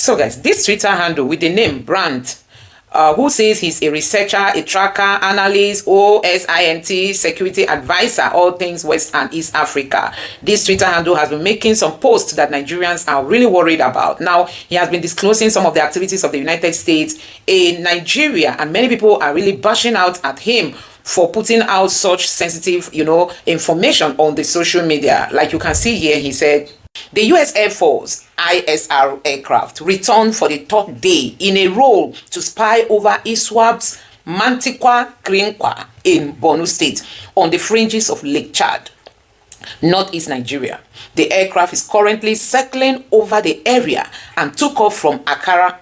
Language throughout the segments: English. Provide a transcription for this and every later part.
So guys, this Twitter handle with the name Brand, who says he's a researcher, a tracker, analyst, OSINT, security advisor, all things West and East Africa. This Twitter handle has been making some posts that Nigerians are really worried about. Now, he has been disclosing some of the activities of the United States in Nigeria, and many people are really bashing out at him for putting out such sensitive, information on the social media. Like you can see here, he said, the U.S. Air Force ISR aircraft returned for the third day in a row to spy over ISWAP's Mantikwa Krinkwa in Borno State on the fringes of Lake Chad, northeast Nigeria. The aircraft is currently circling over the area and took off from Accra,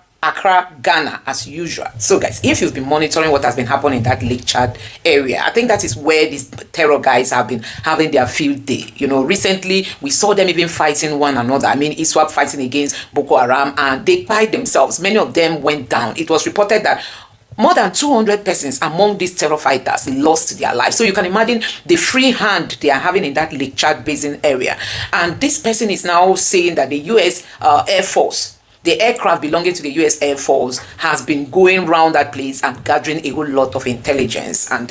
Ghana, as usual. So guys, if you've been monitoring what has been happening in that Lake Chad area, I think that is where these terror guys have been having their field day. Recently we saw them even fighting one another. I mean, ISWAP fighting against Boko Haram, and they fight themselves. Many of them went down. It was reported that more than 200 persons among these terror fighters lost their lives. So you can imagine the free hand they are having in that Lake Chad basin area. And this person is now saying that the U.S. Air Force, the aircraft belonging to the U.S. Air Force, has been going around that place and gathering a whole lot of intelligence. And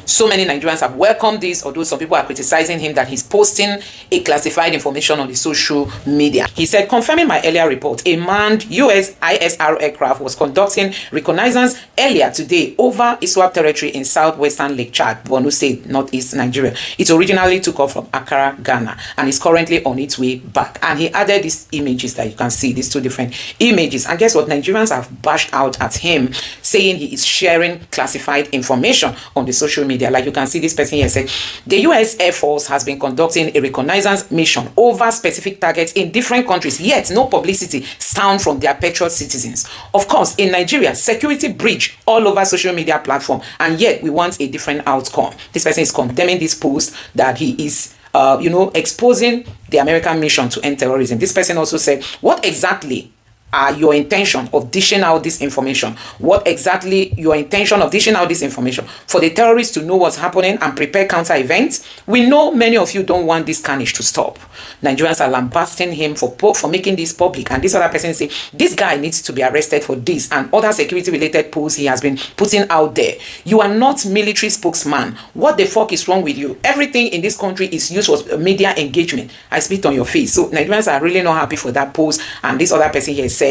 so many Nigerians have welcomed this, although some people are criticizing him that he's posting a classified information on the social media. He said, confirming my earlier report, a manned U.S. ISR aircraft was conducting reconnaissance earlier today over ISWAP territory in southwestern Lake Chad, Borno State, northeast Nigeria. It originally took off from Accra, Ghana, and is currently on its way back. And he added these images that you can see, these two different images. And guess what? Nigerians have bashed out at him, saying he is sharing classified information on the social media. Like you can see, this person here said, the U.S. Air Force has been conducting a reconnaissance mission over specific targets in different countries, yet no publicity sound from their patriot citizens. Of course, in Nigeria, security breach all over social media platform, and yet we want a different outcome. This person is condemning this post that he is exposing the American mission to end terrorism. This person also said, what exactly are your intention of dishing out this information? What exactly your intention of dishing out this information? For the terrorists to know what's happening and prepare counter events? We know many of you don't want this carnage to stop. Nigerians are lambasting him for making this public, and this other person say this guy needs to be arrested for this and other security related posts he has been putting out there. You are not military spokesman. What the fuck is wrong with you? Everything in this country is used for media engagement. I spit on your face. So Nigerians are really not happy for that post, and this other person here said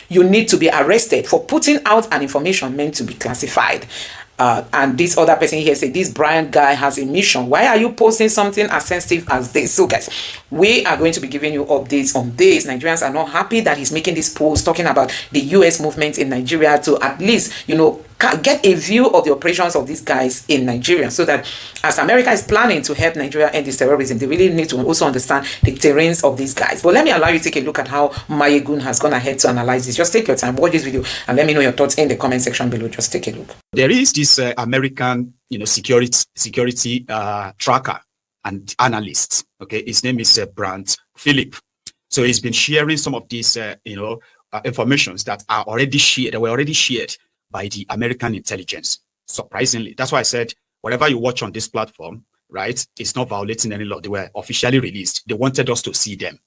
you need to be arrested for putting out an information meant to be classified. And this other person here said, this Brian guy has a mission. Why are you posting something as sensitive as this? So guys, we are going to be giving you updates on this. Nigerians are not happy that he's making this post talking about the US movement in Nigeria to at least, get a view of the operations of these guys in Nigeria, so that as America is planning to help Nigeria end this terrorism, they really need to also understand the terrains of these guys. But let me allow you to take a look at how Mayegun has gone ahead to analyze this. Just take your time, watch this video, and let me know your thoughts in the comment section below. Just take a look. There is this American, security tracker and analyst. Okay, his name is Brand Philip. So he's been sharing some of these, informations that are already shared. They were already shared by the American intelligence. Surprisingly, that's why I said whatever you watch on this platform, right, it's not violating any law. They were officially released. They wanted us to see them.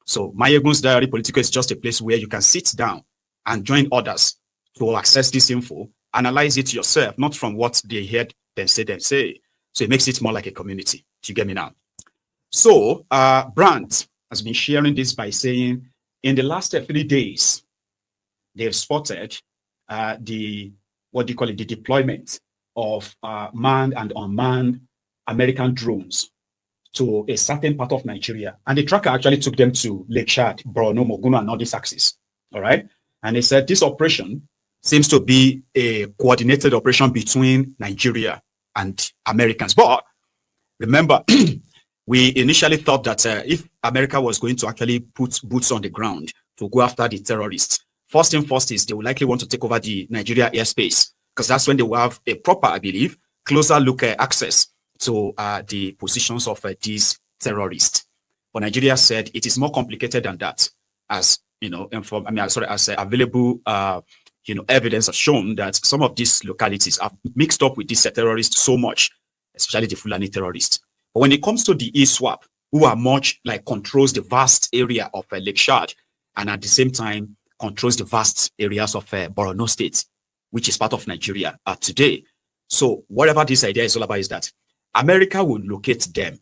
So Mayegun's Diary Political is just a place where you can sit down and join others to access this info, analyze it yourself, not from what they heard them say. So it makes it more like a community. Do you get me now? So Brandt has been sharing this by saying in the last 3 days, they've spotted the deployment of manned and unmanned American drones to a certain part of Nigeria. And the tracker actually took them to Lake Chad, Borno, Mogunu, and all these axes. All right. And they said this operation seems to be a coordinated operation between Nigeria and Americans. But remember, we initially thought that if America was going to actually put boots on the ground to go after the terrorists, first thing first is they will likely want to take over the Nigeria airspace, because that's when they will have a proper, I believe, closer look access to the positions of these terrorists. But Nigeria said it is more complicated than that, as available evidence has shown that some of these localities are mixed up with these terrorists so much, especially the Fulani terrorists. But when it comes to the ISWAP, who are much like controls the vast area of Lake Chad, and at the same time controls the vast areas of Borno State, which is part of Nigeria today. So whatever this idea is all about is that America will locate them,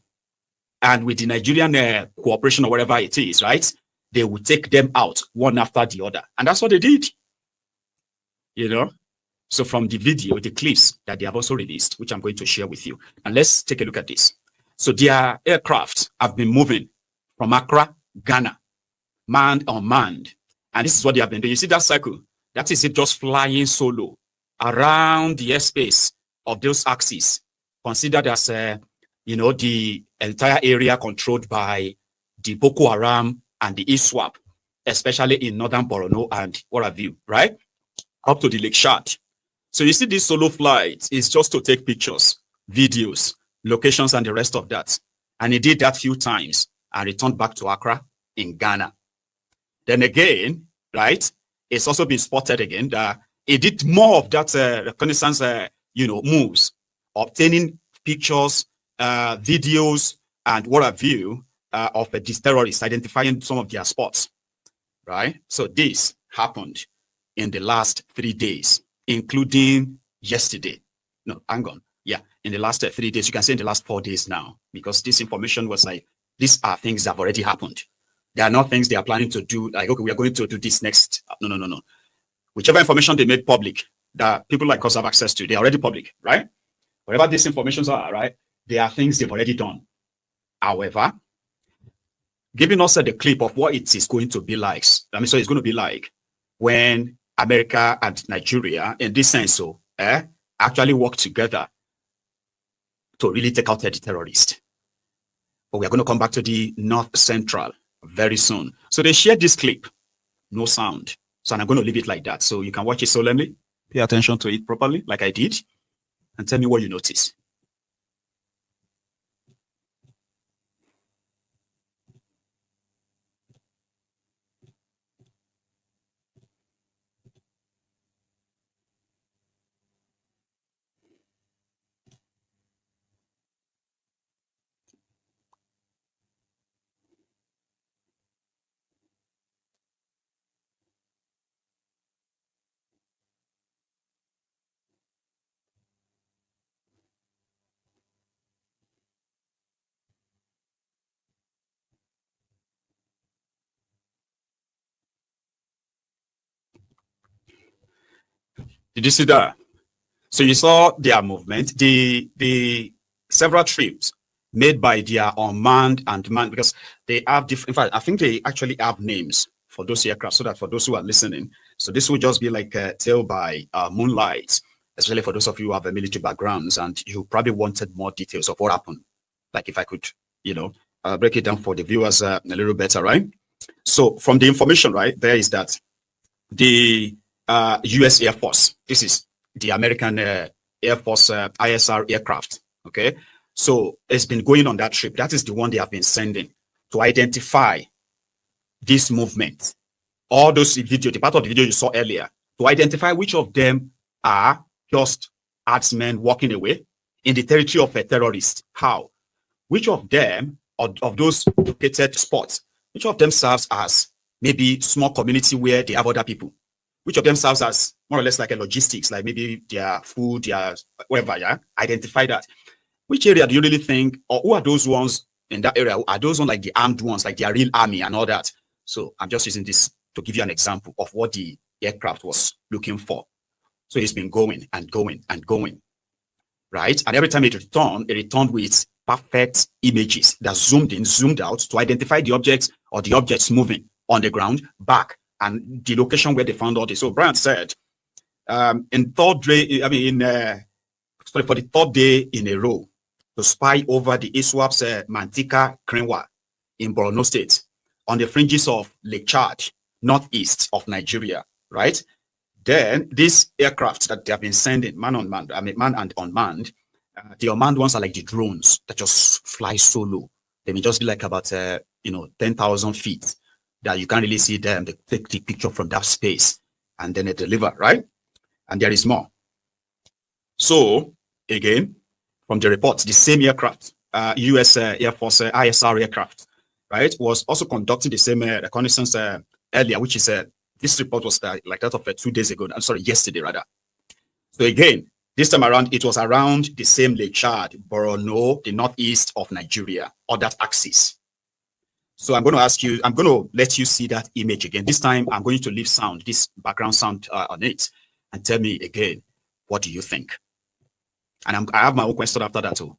and with the Nigerian cooperation or whatever it is, right, they will take them out one after the other. And that's what they did, you know. So from the video, the clips that they have also released, which I'm going to share with you. And let's take a look at this. So their aircraft have been moving from Accra, Ghana, manned, unmanned. And this is what they have been doing. You see that cycle? That is it, just flying solo around the airspace of those axes, considered as, you know, the entire area controlled by the Boko Haram and the ISWAP, especially in northern Borno and what have you, right? Up to the Lake Chad. So you see this solo flight is just to take pictures, videos, locations, and the rest of that. And he did that few times and returned back to Accra in Ghana. Then again, right, it's also been spotted again that he did more of that reconnaissance, you know, moves, obtaining pictures, videos, and what have you of these terrorists, identifying some of their spots, right? So this happened in the last 3 days, including yesterday. No, hang on. Yeah, in the last 3 days, you can say in the last 4 days now, because this information was like, these are things that have already happened. They are not things they are planning to do, like, okay, we are going to do this next. No. Whichever information they made public that people like us have access to, they're already public, right? Whatever these informations are, right, they are things they've already done. However, giving us the clip of what it is going to be like. So it's going to be like when America and Nigeria, in this sense, actually work together to really take out the terrorists. But we are going to come back to the North Central very soon. So they shared this clip, no sound. So I'm going to leave it like that. So you can watch it solemnly, pay attention to it properly, like I did, and tell me what you notice. Did you see that? So you saw their movement, the several trips made by their unmanned and manned, because they have different, in fact, I think they actually have names for those aircraft, so that for those who are listening, so this will just be like a tale by moonlight, especially for those of you who have a military backgrounds and you probably wanted more details of what happened. Like if I could, you know, break it down for the viewers a little better, right? So from the information, right, there is that the US Air Force, this is the American Air Force ISR aircraft, okay? So it's been going on that trip. That is the one they have been sending to identify this movement. All those video, the part of the video you saw earlier, to identify which of them are just herdsmen walking away in the territory of a terrorist. How? Which of them, of those located spots, which of them serves as maybe small community where they have other people? Which of them serves as more or less like a logistics, like maybe their food, their whatever, yeah? Identify that. Which area do you really think, or who are those ones in that area? Are those ones like the armed ones, like their real army and all that? So I'm just using this to give you an example of what the aircraft was looking for. So it's been going and going and going, right? And every time it returned with perfect images that zoomed in, zoomed out to identify the objects or the objects moving on the ground, back, and the location where they found all this. So Brian said, in third day, for the third day in a row, to spy over the ISWAP's Mantika Krenwa in Borno State on the fringes of Lake Chad, northeast of Nigeria, right? Then these aircraft that they have been sending, man and unmanned, the unmanned ones are like the drones that just fly solo. They may just be like about 10,000 feet that you can't really see them. They take the picture from that space and then they deliver, right? And there is more. So again, from the reports, the same aircraft, US Air Force ISR aircraft, right, was also conducting the same reconnaissance earlier, which is This report was like that of 2 days ago. I'm sorry, yesterday rather. So again, this time around, it was around the same Lake Chad, Borno, the northeast of Nigeria, or that axis. So I'm going to ask you, I'm going to let you see that image again. This time, I'm going to leave sound, this background sound on it, and tell me again, what do you think? And I have my own question after that too.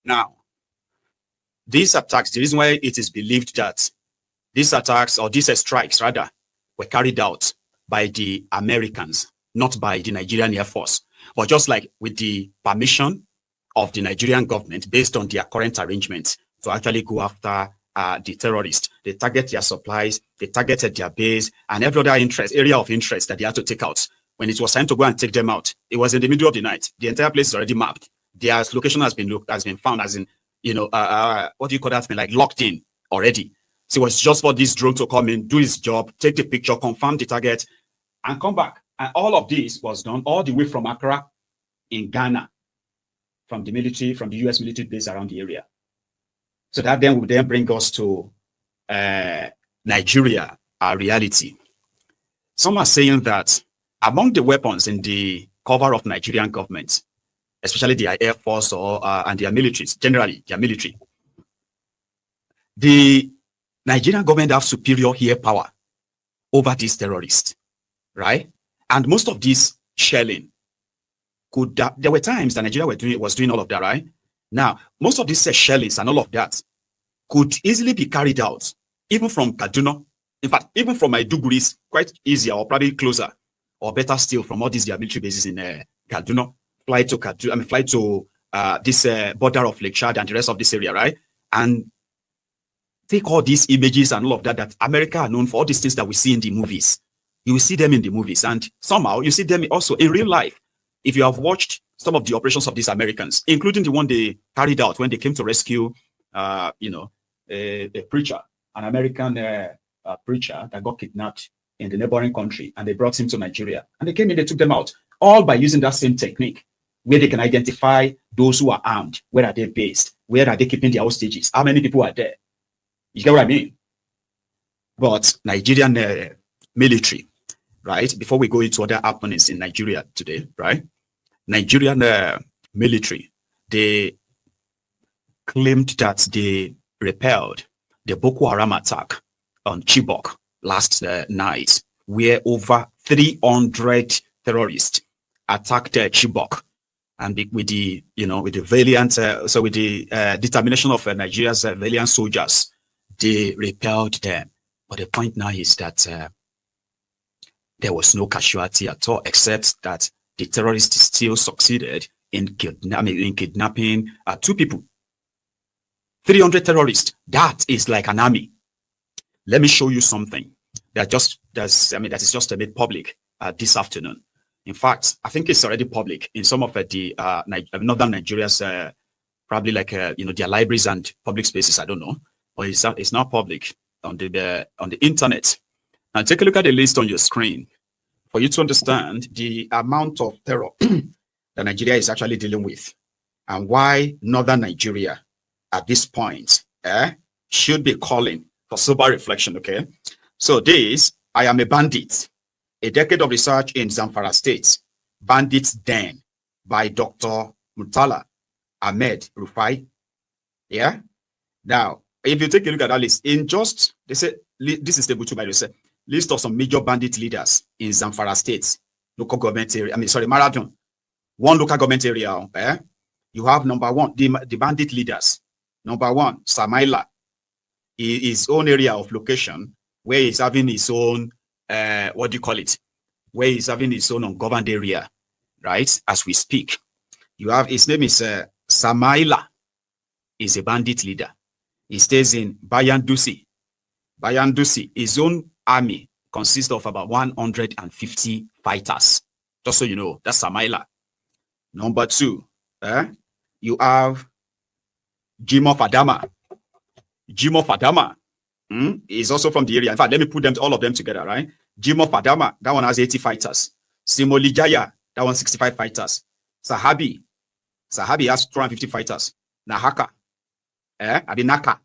Now, these attacks, the reason why it is believed that these attacks, or these strikes rather, were carried out by the Americans, not by the Nigerian Air Force, but just like with the permission of the Nigerian government based on their current arrangements to actually go after the terrorists. They target their supplies, they targeted their base, and every other area of interest that they had to take out. When it was time to go and take them out, it was in the middle of the night. The entire place is already mapped. Their location has been found, as in, what do you call that? Like locked in already. So it was just for this drone to come in, do its job, take the picture, confirm the target, and come back. And all of this was done all the way from Accra in Ghana, from the military, from the US military base around the area. So that then would then bring us to Nigeria, our reality. Some are saying that among the weapons in the cover of Nigerian government, especially the Air Force and their militaries, generally their military, the Nigerian government have superior air power over these terrorists, right? And most of this shelling there were times that Nigeria was doing all of that, right? Now, most of these shellings and all of that could easily be carried out, even from Kaduna. In fact, even from Maiduguri is quite easier, or probably closer, or better still, from all these their military bases in Kaduna. Fly to this border of Lake Chad and the rest of this area, right? And take all these images and all of that America are known for, all these things that we see in the movies. You will see them in the movies, and somehow you see them also in real life. If you have watched some of the operations of these Americans, including the one they carried out when they came to rescue, a preacher, an American preacher that got kidnapped in the neighboring country, and they brought him to Nigeria, and they came in, they took them out, all by using that same technique, where they can identify those who are armed. Where are they based? Where are they keeping their hostages? How many people are there? You get what I mean? But Nigerian military, right? Before we go into other happenings in Nigeria today, right? Nigerian military, they claimed that they repelled the Boko Haram attack on Chibok last night, where over 300 terrorists attacked Chibok. And with the valiant, with the determination of Nigeria's valiant soldiers, they repelled them. But the point now is that there was no casualty at all, except that the terrorists still succeeded in kidnapping 2 people. 300 terrorists. That is like an army. Let me show you something that is just made public this afternoon. In fact, I think it's already public in some of the northern Nigeria's, probably like their libraries and public spaces. I don't know, but it's now public on the internet. Now take a look at the list on your screen for you to understand the amount of terror that Nigeria is actually dealing with, and why northern Nigeria at this point should be calling for sober reflection. Okay, so this, I Am a Bandit, a decade of research in Zamfara State, Bandits Den, by Dr. Murtala Ahmed Rufai. Yeah. Now, if you take a look at that list, they say this is table 2 by the list of some major bandit leaders in Zamfara State, local government area. Marathon, one local government area. You have number 1, the bandit leaders. Number 1, Samaila, his own area of location, where he's having his own, where he's having his own ungoverned area, right, as we speak. You have, his name is Samaila. He's a bandit leader. He stays in Bayandusi. Bayandusi, his own army consists of about 150 fighters. Just so you know, that's Samaila. Number 2, you have Jimo Fadama. Jimo Fadama is also from the area. In fact, let me put them all of them together, right? Jimo Fadama, that one has 80 fighters. Simolijaya, that one 65 fighters. Sahabi has 250 fighters. Nahaka, Abinaka,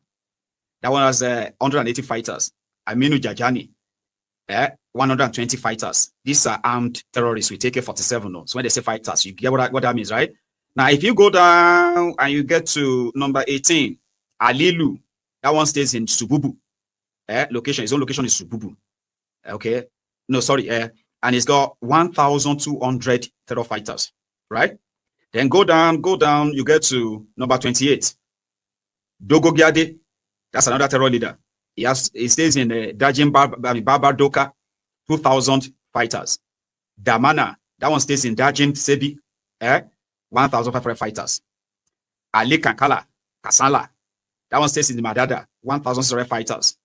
that one has 180 fighters. Aminu Jajani, 120 fighters. These are armed terrorists. We take AK-47. So when they say fighters, you get what that means, right? Now, if you go down and you get to number 18, Alilu, that one stays in Sububu. Location, his own location is Sububu. Okay. No, sorry. And he's got 1,200 terror fighters, right? Then go down, you get to number 28. Dogo Gyade, that's another terror leader. He stays in Dajin Baba Doka, 2,000 fighters. Damana, that one stays in Dajin Sebi, 1,500 fighters. Ali Kankala, Kasala, that one stays in Madada, 1,000 fighters.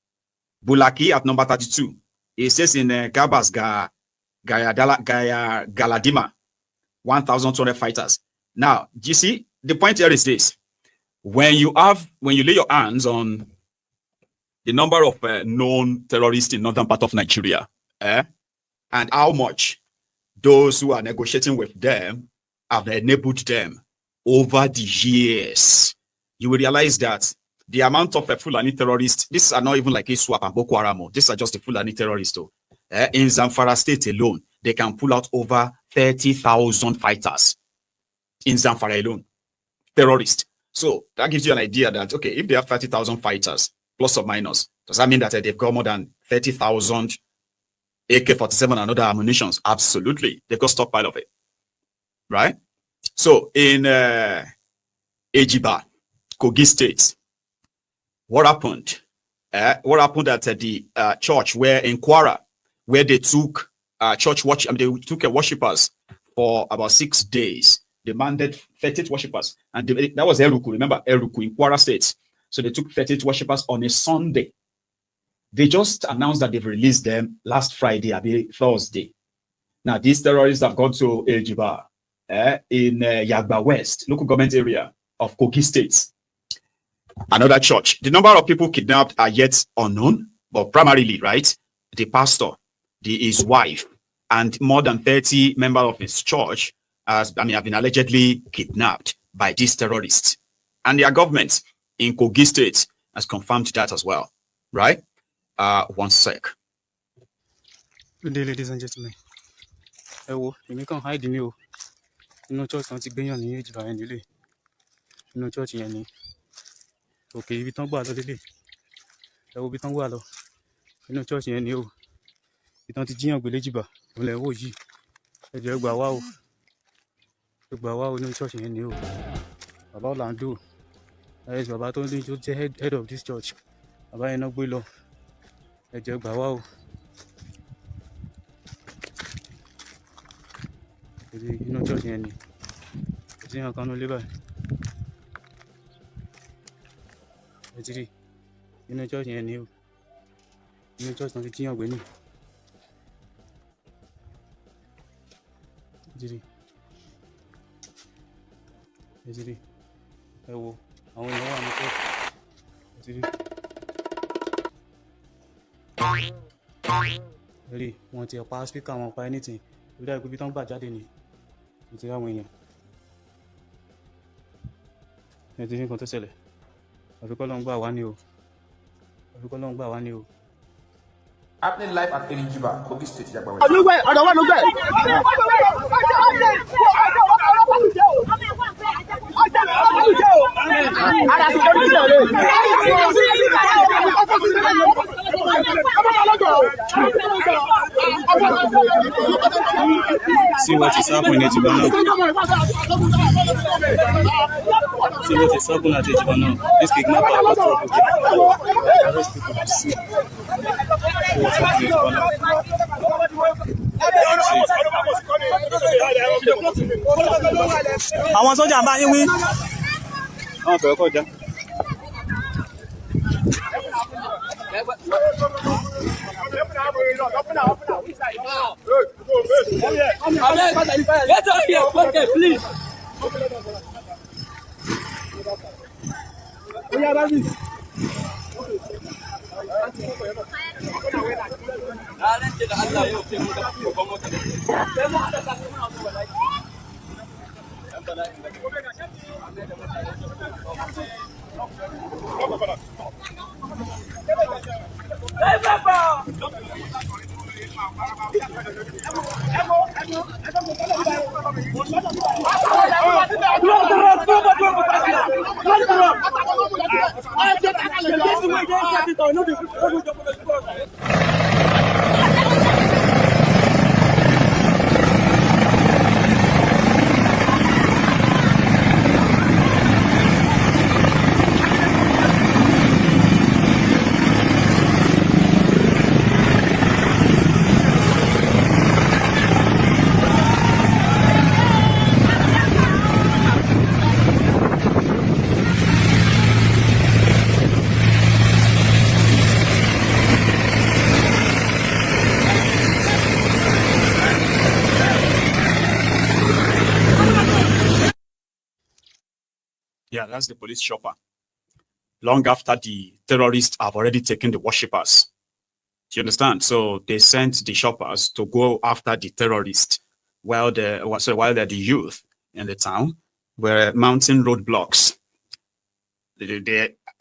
Bulaki at number 32. He stays in Gabas Galadima, 1,200 fighters. Now, you see, the point here is this. When you lay your hands on the number of known terrorists in northern part of Nigeria, and how much those who are negotiating with them have enabled them over the years, you will realize that the amount of Fulani terrorists, these are not even like ISWAP and Boko Haram. These are just the Fulani terrorists. In Zamfara state alone, they can pull out over 30,000 fighters. In Zamfara alone, terrorists. So that gives you an idea that, okay, if they have 30,000 fighters, plus or minus, does that mean that they've got more than 30,000 AK-47 and other ammunitions? Absolutely. They've got stockpile of it. Right? So in Ejiba, Kogi State, what happened? What happened at the church where in Kwara, where they took they took worshippers for about 6 days. They demanded 38 worshippers, and that was Eruku. Remember Eruku in Kwara State. So they took 38 worshippers on a Sunday. They just announced that they've released them last Friday, Thursday. Now these terrorists have gone to Ejiba in Yagba West, local government area of Kogi State. Another church. The number of people kidnapped are yet unknown, but primarily, right, the pastor, his wife, and more than 30 members of his church have been allegedly kidnapped by these terrorists. And their government in Kogi State has confirmed that as well, right? One sec. Good day, ladies and gentlemen. You can't hide me. You know, church can't be on the age by any delay. You know, church any. Okay, we don't bother today. There will be some water. You know, church any. You don't teach you village bar. Only OG. You go wow. You go wow. No church any. About Lando. Yes, Baba only just the head of this church. About no below. You go wow. You know, church any. You can't live. You know, church any. You know, church not teaching you when. I will really want to pass speaker on anything. Without could be talking about Jadini. It's a winner. I didn't want to sell it. I've got long by 1 year. I've got long by 1 year. Happening live at Eligiba, Kogi State. I don't want See what is happening at Ejibana. See what is happening at Ejibana. This kidnapper has trouble. Arrest people to see. See what's happening at Ejibana. Àwọn sójà bá yín wí. Wọ́n fẹ́ kọjá. Get out here, okay, please. Yeah, that's the police chopper. Long after the terrorists have already taken the worshippers. Do you understand? So they sent the choppers to go after the terrorists while the youth in the town were mounting roadblocks.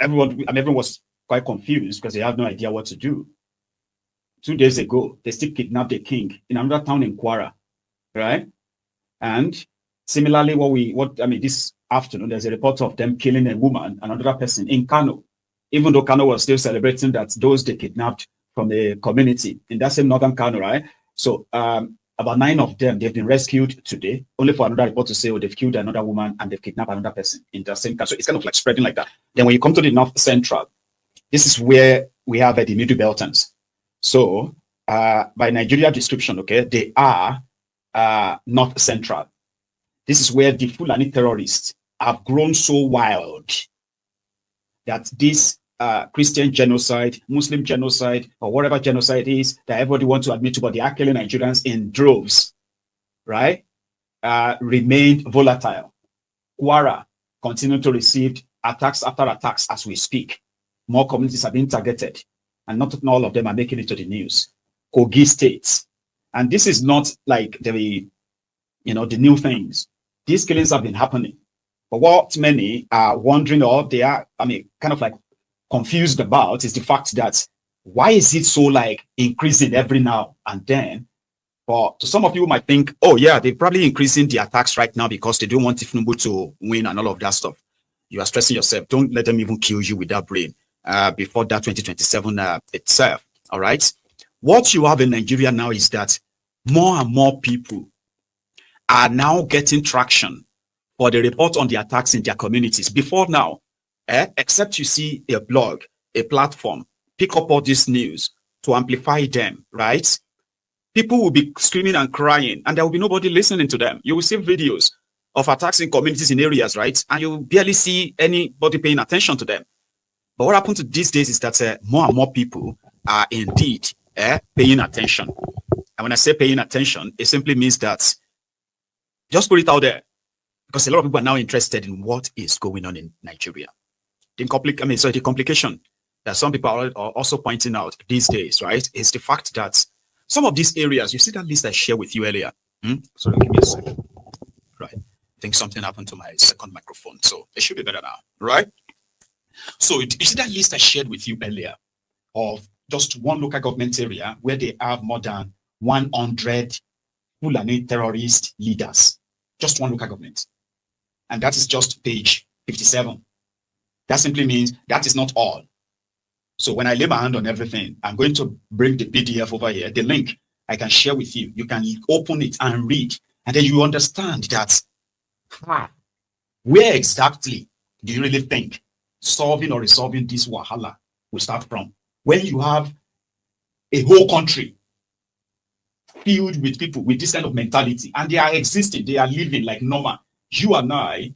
Everyone was quite confused because they have no idea what to do. 2 days ago, they still kidnapped the king in another town in Kwara, right? And similarly, this afternoon, there's a report of them killing a woman, another person in Kanu, even though Kanu was still celebrating that those they kidnapped from the community in that same northern Kanu, right? So about 9 of them, they've been rescued today, only for another report to say, oh, they've killed another woman and they've kidnapped another person in the same Kanu. So it's kind of like spreading like that. Then when you come to the North Central, this is where we have the Middle Beltons. So by Nigeria description, okay, they are North Central. This is where the Fulani terrorists have grown so wild that this Christian genocide, Muslim genocide, or whatever genocide is that everybody wants to admit to, but they are killing Nigerians in droves, right? Remained volatile. Kwara continued to receive attacks after attacks as we speak. More communities are being targeted, and not all of them are making it to the news. Kogi State, and this is not like the new things. These killings have been happening. But what many are wondering, or they are, kind of like confused about, is the fact that why is it so like increasing every now and then? But to some of you might think, oh yeah, they're probably increasing the attacks right now because they don't want Tinubu to win and all of that stuff. You are stressing yourself. Don't let them even kill you with that brain before that 2027 itself. All right. What you have in Nigeria now is that more and more people are now getting traction for the report on the attacks in their communities. Before now, except you see a blog, a platform, pick up all this news to amplify them, right? People will be screaming and crying, and there will be nobody listening to them. You will see videos of attacks in communities in areas, right? And you barely see anybody paying attention to them. But what happened to these days is that more and more people are indeed paying attention. And when I say paying attention, it simply means that just put it out there, because a lot of people are now interested in what is going on in Nigeria. The complication that some people are also pointing out these days, right, is the fact that some of these areas, you see that list I shared with you earlier. Sorry, give me a second. Right. I think something happened to my second microphone, so it should be better now, right? So you see that list I shared with you earlier of just one local government area where they have more than 100 Fulani terrorist leaders. Just one local government. And that is just page 57. That simply means that is not all. So when I lay my hand on everything, I'm going to bring the PDF over here, the link I can share with you. You can open it and read. And then you understand that where exactly do you really think solving or resolving this wahala will start from? When you have a whole country filled with people with this kind of mentality, and they are existing, they are living like normal. You and I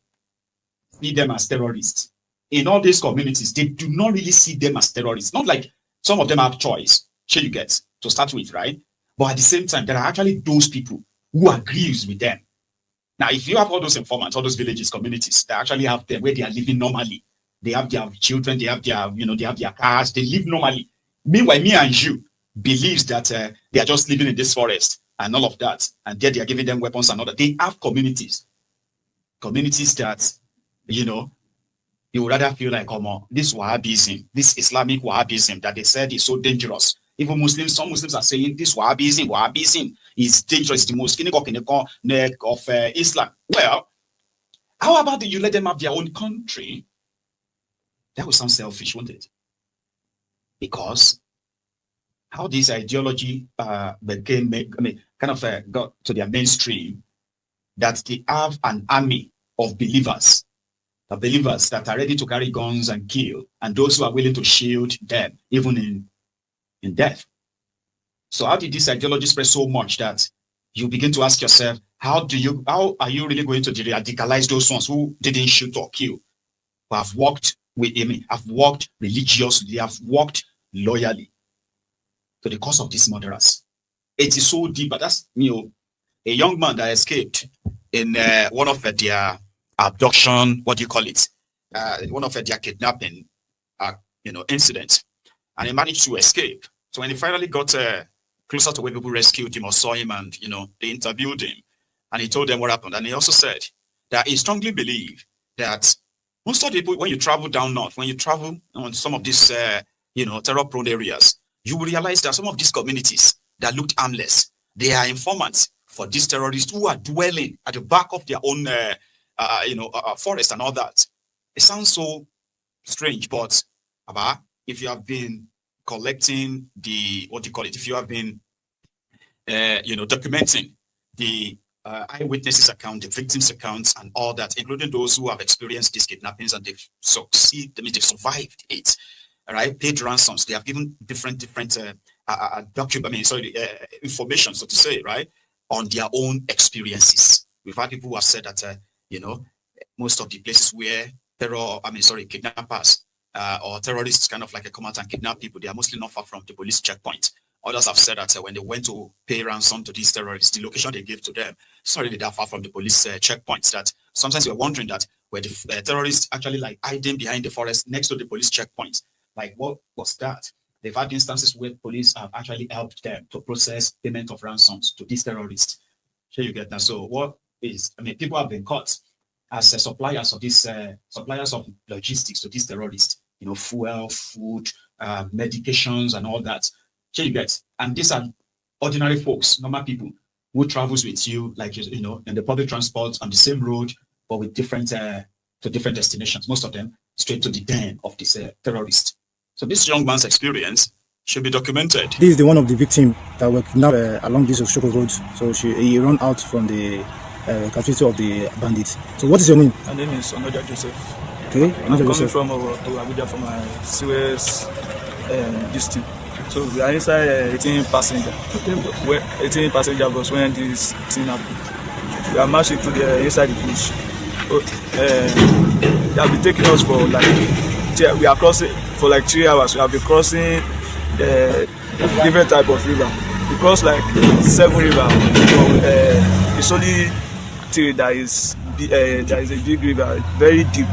see them as terrorists. In all these communities, they do not really see them as terrorists. Not like some of them have choice, sure you get, to start with, right? But at the same time, there are actually those people who agrees with them. Now, if you have all those informants, all those villages, communities, they actually have them where they are living normally. They have their children, they have their, they have their cars, they live normally. Meanwhile, me and you believes that they are just living in this forest and all of that, and yet they are giving them weapons and all that. They have communities that, you would rather feel like, this Wahhabism, this Islamic Wahhabism that they said is so dangerous. Even Muslims, some Muslims are saying this Wahhabism is dangerous, the most cynical neck of Islam. Well, how about you let them have their own country? That would sound selfish, wouldn't it? Because how this ideology got to their mainstream, that they have an army of believers, that are ready to carry guns and kill, and those who are willing to shield them, even in death. So how did this ideology spread so much that you begin to ask yourself, how are you really going to radicalize those ones who didn't shoot or kill, who have walked with him, have walked religiously, have walked loyally to the cause of these murderers? It is so deep. But that's, a young man that escaped in one of their abduction, what do you call it? One of their kidnapping, incidents, and he managed to escape. So when he finally got closer to where people rescued him or saw him, and they interviewed him, and he told them what happened. And he also said that he strongly believes that most of the people, when you travel down north, when you travel on some of these terror-prone areas, you will realize that some of these communities that looked harmless, they are informants for these terrorists who are dwelling at the back of their own forest and all that. It sounds so strange, but if you have been collecting if you have been documenting the eyewitnesses account, the victims accounts and all that, including those who have experienced these kidnappings and they've survived it, all right, paid ransoms, they have given different information, so to say, right, on their own experiences. We've had people who have said that most of the places where kidnappers or terrorists kind of like come out and kidnap people, they are mostly not far from the police checkpoint. Others have said that when they went to pay ransom to these terrorists, the location they gave to them is not really that far from the police checkpoints. That sometimes we're wondering that where the terrorists actually hiding behind the forest next to the police checkpoint. Like, what was that? They've had instances where police have actually helped them to process payment of ransoms to these terrorists. Sure, you get that. So people have been caught as suppliers of these suppliers of logistics to these terrorists. Fuel, food, medications, and all that. Sure, you get. And these are ordinary folks, normal people who travels with you, like in the public transport on the same road, but with different to different destinations. Most of them straight to the den of this terrorist. So this young man's experience should be documented. This is the one of the victims that were kidnapped along this Oshoko road. So he ran out from the captivity of the bandits. So what is your name? My name is Onoja Joseph. Okay, I'm coming from Abuja for my Suez district. So we are inside 18 passenger. 18 passenger bus when this thing happened. We are marching to the inside the bush. They have been taking us for we are crossing for 3 hours. We have been crossing different type of river. We cross 7 river. It's only 3 that is a big river, very deep.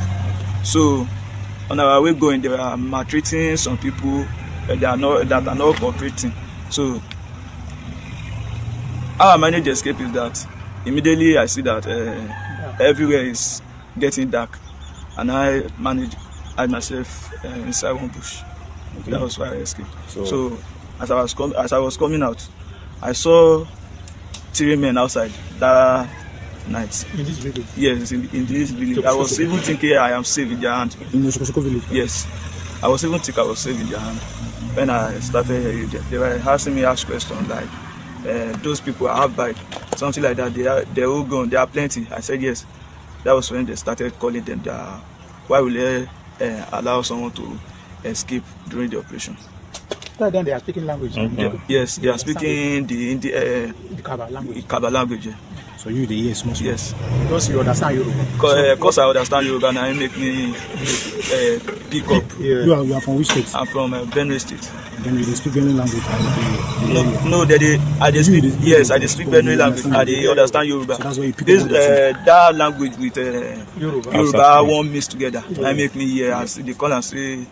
So on our way going, they are maltreating some people that are not cooperating. So how I manage to escape is that immediately I see that everywhere is getting dark, and I hide myself inside one bush. Okay. That was why I escaped. So as I was coming out, I saw 3 men outside that night. In this village? Yes, in this village. I was even thinking I am safe in their hand. In the Oshoko village? Yes. I was even thinking I was safe in their hand. When I started, they were asking me questions like, those people have bike, something like that. They're all gone. There are plenty. I said yes. That was when they started calling them. Why will they allow someone to escape during the operation? Tell them they are speaking language. Okay. Yes, they are speaking the Kaba language. Kaba language. Yeah. So you the yes, most Yes. Because you understand Yoruba. Because I understand Yoruba and I make me pick up. Yeah. You are from which state? I'm from Benue State. Then they speak Benue language. No, I speak. Yes, I speak Benue language. I understand Yoruba. So that's why you pick this up that language with Yoruba won't mix together. I make me hear as they call and say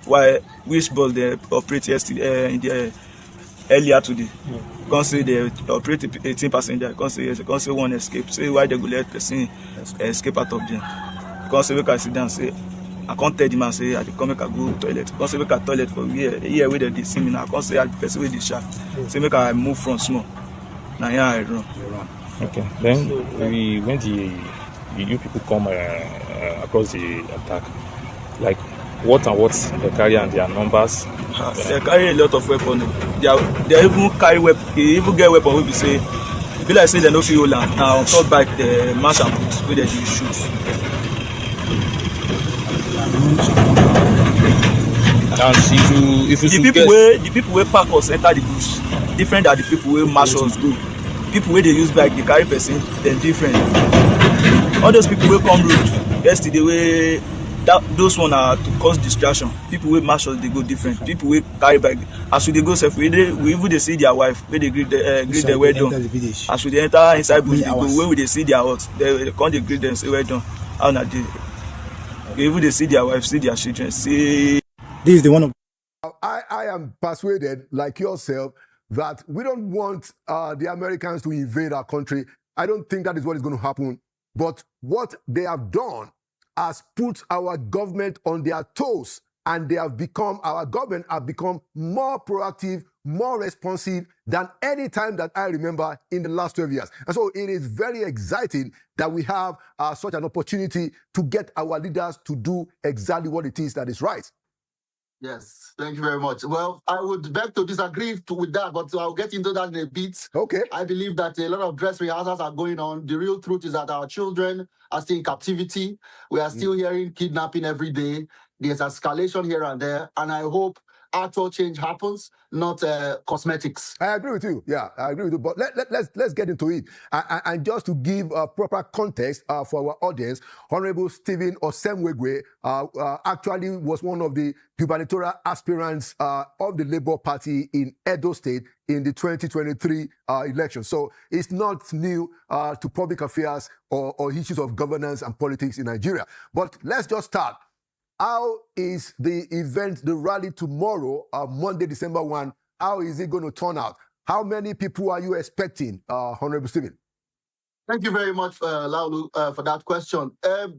why which bus they operate yesterday in the earlier today. Can't say they operate 18 passenger. Can't say one escape. Say why they go let person escape out of them. Can't say we can sit down say. I can't tell the man say I come make I go toilet. Can't say make I toilet for here where they see me now. I can't say I person with the shark. Say make I move from small. Now here I run. Okay. Then when you people come across the attack, like what they carry and their numbers? They carry a lot of weapons. They even carry weapon. They even get weapon. We be say, be like say they no feel land. Now on top bike the mash and put where they shoot. And if you the people where park us enter the bush different than the people where march us go. People where they use bike they carry person then different. All those people where come road yesterday where those one are to cause distraction. People where march us they go different. People where carry bike as we they go safe we even they see their wife where they greet them well done. As we they enter inside bush they go where we they see their hut they come they greet them say well done. How na dey. Even they see their wife, see their children, see. This is the one of. I am persuaded, like yourself, that we don't want the Americans to invade our country. I don't think that is what is going to happen. But what they have done has put our government on their toes, and our government have become more proactive, more responsive than any time that I remember in the last 12 years. And so it is very exciting that we have such an opportunity to get our leaders to do exactly what it is that is right. Yes, thank you very much. Well, I would beg to disagree with that, but I'll get into that in a bit. Okay. I believe that a lot of dress rehearsals are going on. The real truth is that our children are still in captivity. We are still hearing kidnapping every day. There's escalation here and there, and I hope actual change happens, not cosmetics. I agree with you. Yeah, I agree with you. But let's get into it. And just to give proper context for our audience, Honorable Stephen Osemwegwe actually was one of the gubernatorial aspirants of the Labour Party in Edo State in the 2023 election. So it's not new to public affairs or issues of governance and politics in Nigeria. But let's just start. How is the event, the rally tomorrow, Monday, December 1, how is it going to turn out? How many people are you expecting, Honorable Stephen? Thank you very much, Laulu, for that question.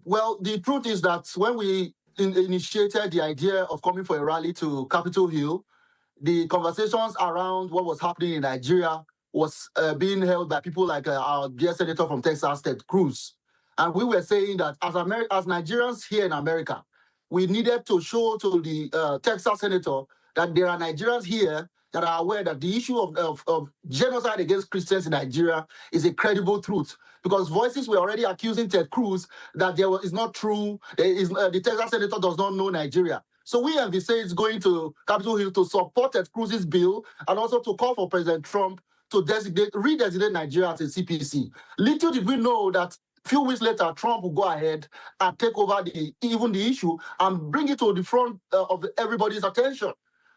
Well, the truth is that when we initiated the idea of coming for a rally to Capitol Hill, the conversations around what was happening in Nigeria was being held by people like our dear senator from Texas, Ted Cruz. And we were saying that as Nigerians here in America, we needed to show to the Texas senator that there are Nigerians here that are aware that the issue of genocide against Christians in Nigeria is a credible truth. Because voices were already accusing Ted Cruz that is not true. The Texas senator does not know Nigeria. So we envisage going to Capitol Hill to support Ted Cruz's bill and also to call for President Trump to redesignate Nigeria as a CPC. Little did we know that a few weeks later, Trump will go ahead and take over the issue and bring it to the front of everybody's attention.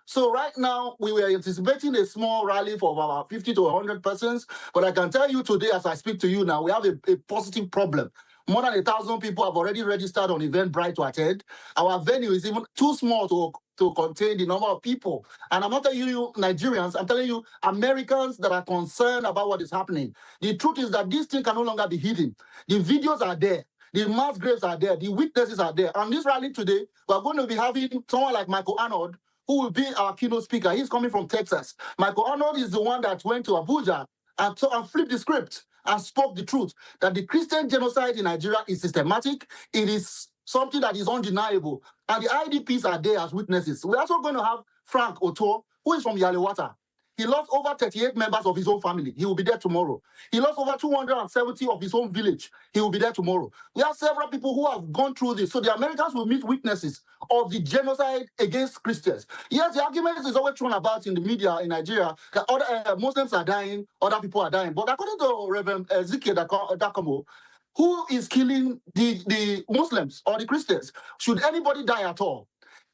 So right now, we were anticipating a small rally for about 50 to 100 persons, but I can tell you today, as I speak to you now, we have a positive problem. More than 1,000 people have already registered on Eventbrite to attend. Our venue is even too small to contain the number of people. And I'm not telling you Nigerians, I'm telling you Americans that are concerned about what is happening. The truth is that this thing can no longer be hidden. The videos are there. The mass graves are there. The witnesses are there. On this rally today, we're going to be having someone like Michael Arnold, who will be our keynote speaker. He's coming from Texas. Michael Arnold is the one that went to Abuja and flipped the script and spoke the truth, that the Christian genocide in Nigeria is systematic. It is something that is undeniable. And the IDPs are there as witnesses. We're also going to have Frank Oto, who is from Yalewata. He lost over 38 members of his own family. He will be there tomorrow. He lost over 270 of his own village. He will be there tomorrow. We have several people who have gone through this. So the Americans will meet witnesses of the genocide against Christians. Yes, the argument is always thrown about in the media in Nigeria that other Muslims are dying, other people are dying. But according to Reverend Ezekiel Dakomo, who is killing the Muslims or the Christians? Should anybody die at all?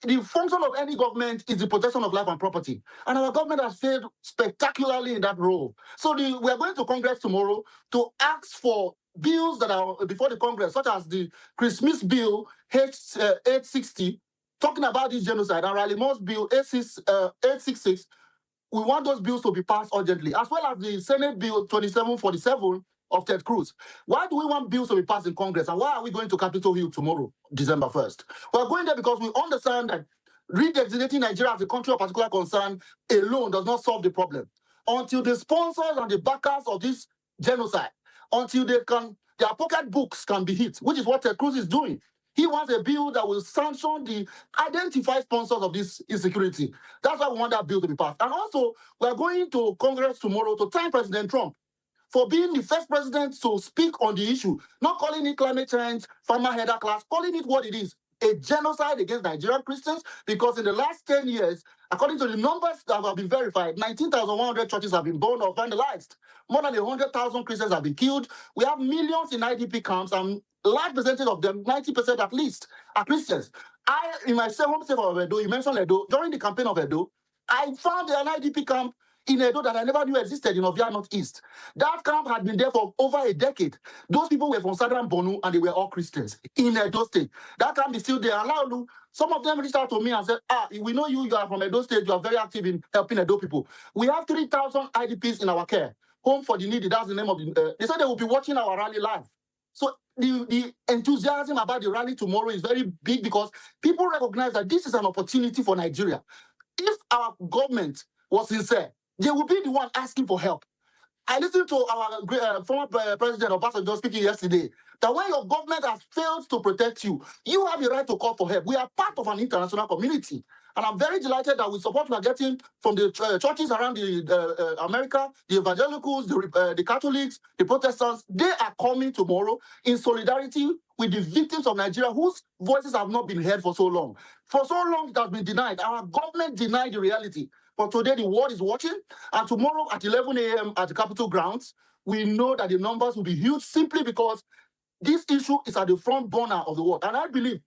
The function of any government is the protection of life and property. And our government has failed spectacularly in that role. So we are going to Congress tomorrow to ask for bills that are before the Congress, such as the Christmas bill H860, talking about this genocide, and Riley Moore's bill 866. We want those bills to be passed urgently, as well as the Senate bill 2747 of Ted Cruz. Why do we want bills to be passed in Congress, and why are we going to Capitol Hill tomorrow, December 1st? We're going there because we understand that redesignating Nigeria as a country of particular concern alone does not solve the problem. Until the sponsors and the backers of this genocide, until their pocketbooks can be hit, which is what Ted Cruz is doing. He wants a bill that will sanction the identified sponsors of this insecurity. That's why we want that bill to be passed. And also, we're going to Congress tomorrow to thank President Trump for being the first president to speak on the issue, not calling it climate change, farmer header class, calling it what it is, a genocide against Nigerian Christians, because in the last 10 years, according to the numbers that have been verified, 19,100 churches have been burned or vandalized. More than 100,000 Christians have been killed. We have millions in IDP camps, and a large percentage of them, 90% at least, are Christians. In my home state of Edo, you mentioned Edo, during the campaign of Edo, I found an IDP camp in Edo that I never knew existed in Ovia Northeast. That camp had been there for over a decade. Those people were from Southern Borno and they were all Christians in Edo State. That camp is still there. Some of them reached out to me and said, we know you are from Edo State, you are very active in helping Edo people. We have 3,000 IDPs in our care. Home for the Needy, that's the name of the... they said they will be watching our rally live. So the enthusiasm about the rally tomorrow is very big because people recognize that this is an opportunity for Nigeria. If our government was sincere, they will be the one asking for help. I listened to our former President Obasanjo speaking yesterday that when your government has failed to protect you, you have the right to call for help. We are part of an international community. And I'm very delighted that with support we are getting from the churches around America, the evangelicals, the Catholics, the Protestants, they are coming tomorrow in solidarity with the victims of Nigeria whose voices have not been heard for so long. For so long, it has been denied. Our government denied the reality. But today, the world is watching. And tomorrow at 11 a.m. at the Capitol grounds, we know that the numbers will be huge simply because this issue is at the front burner of the world. And I believe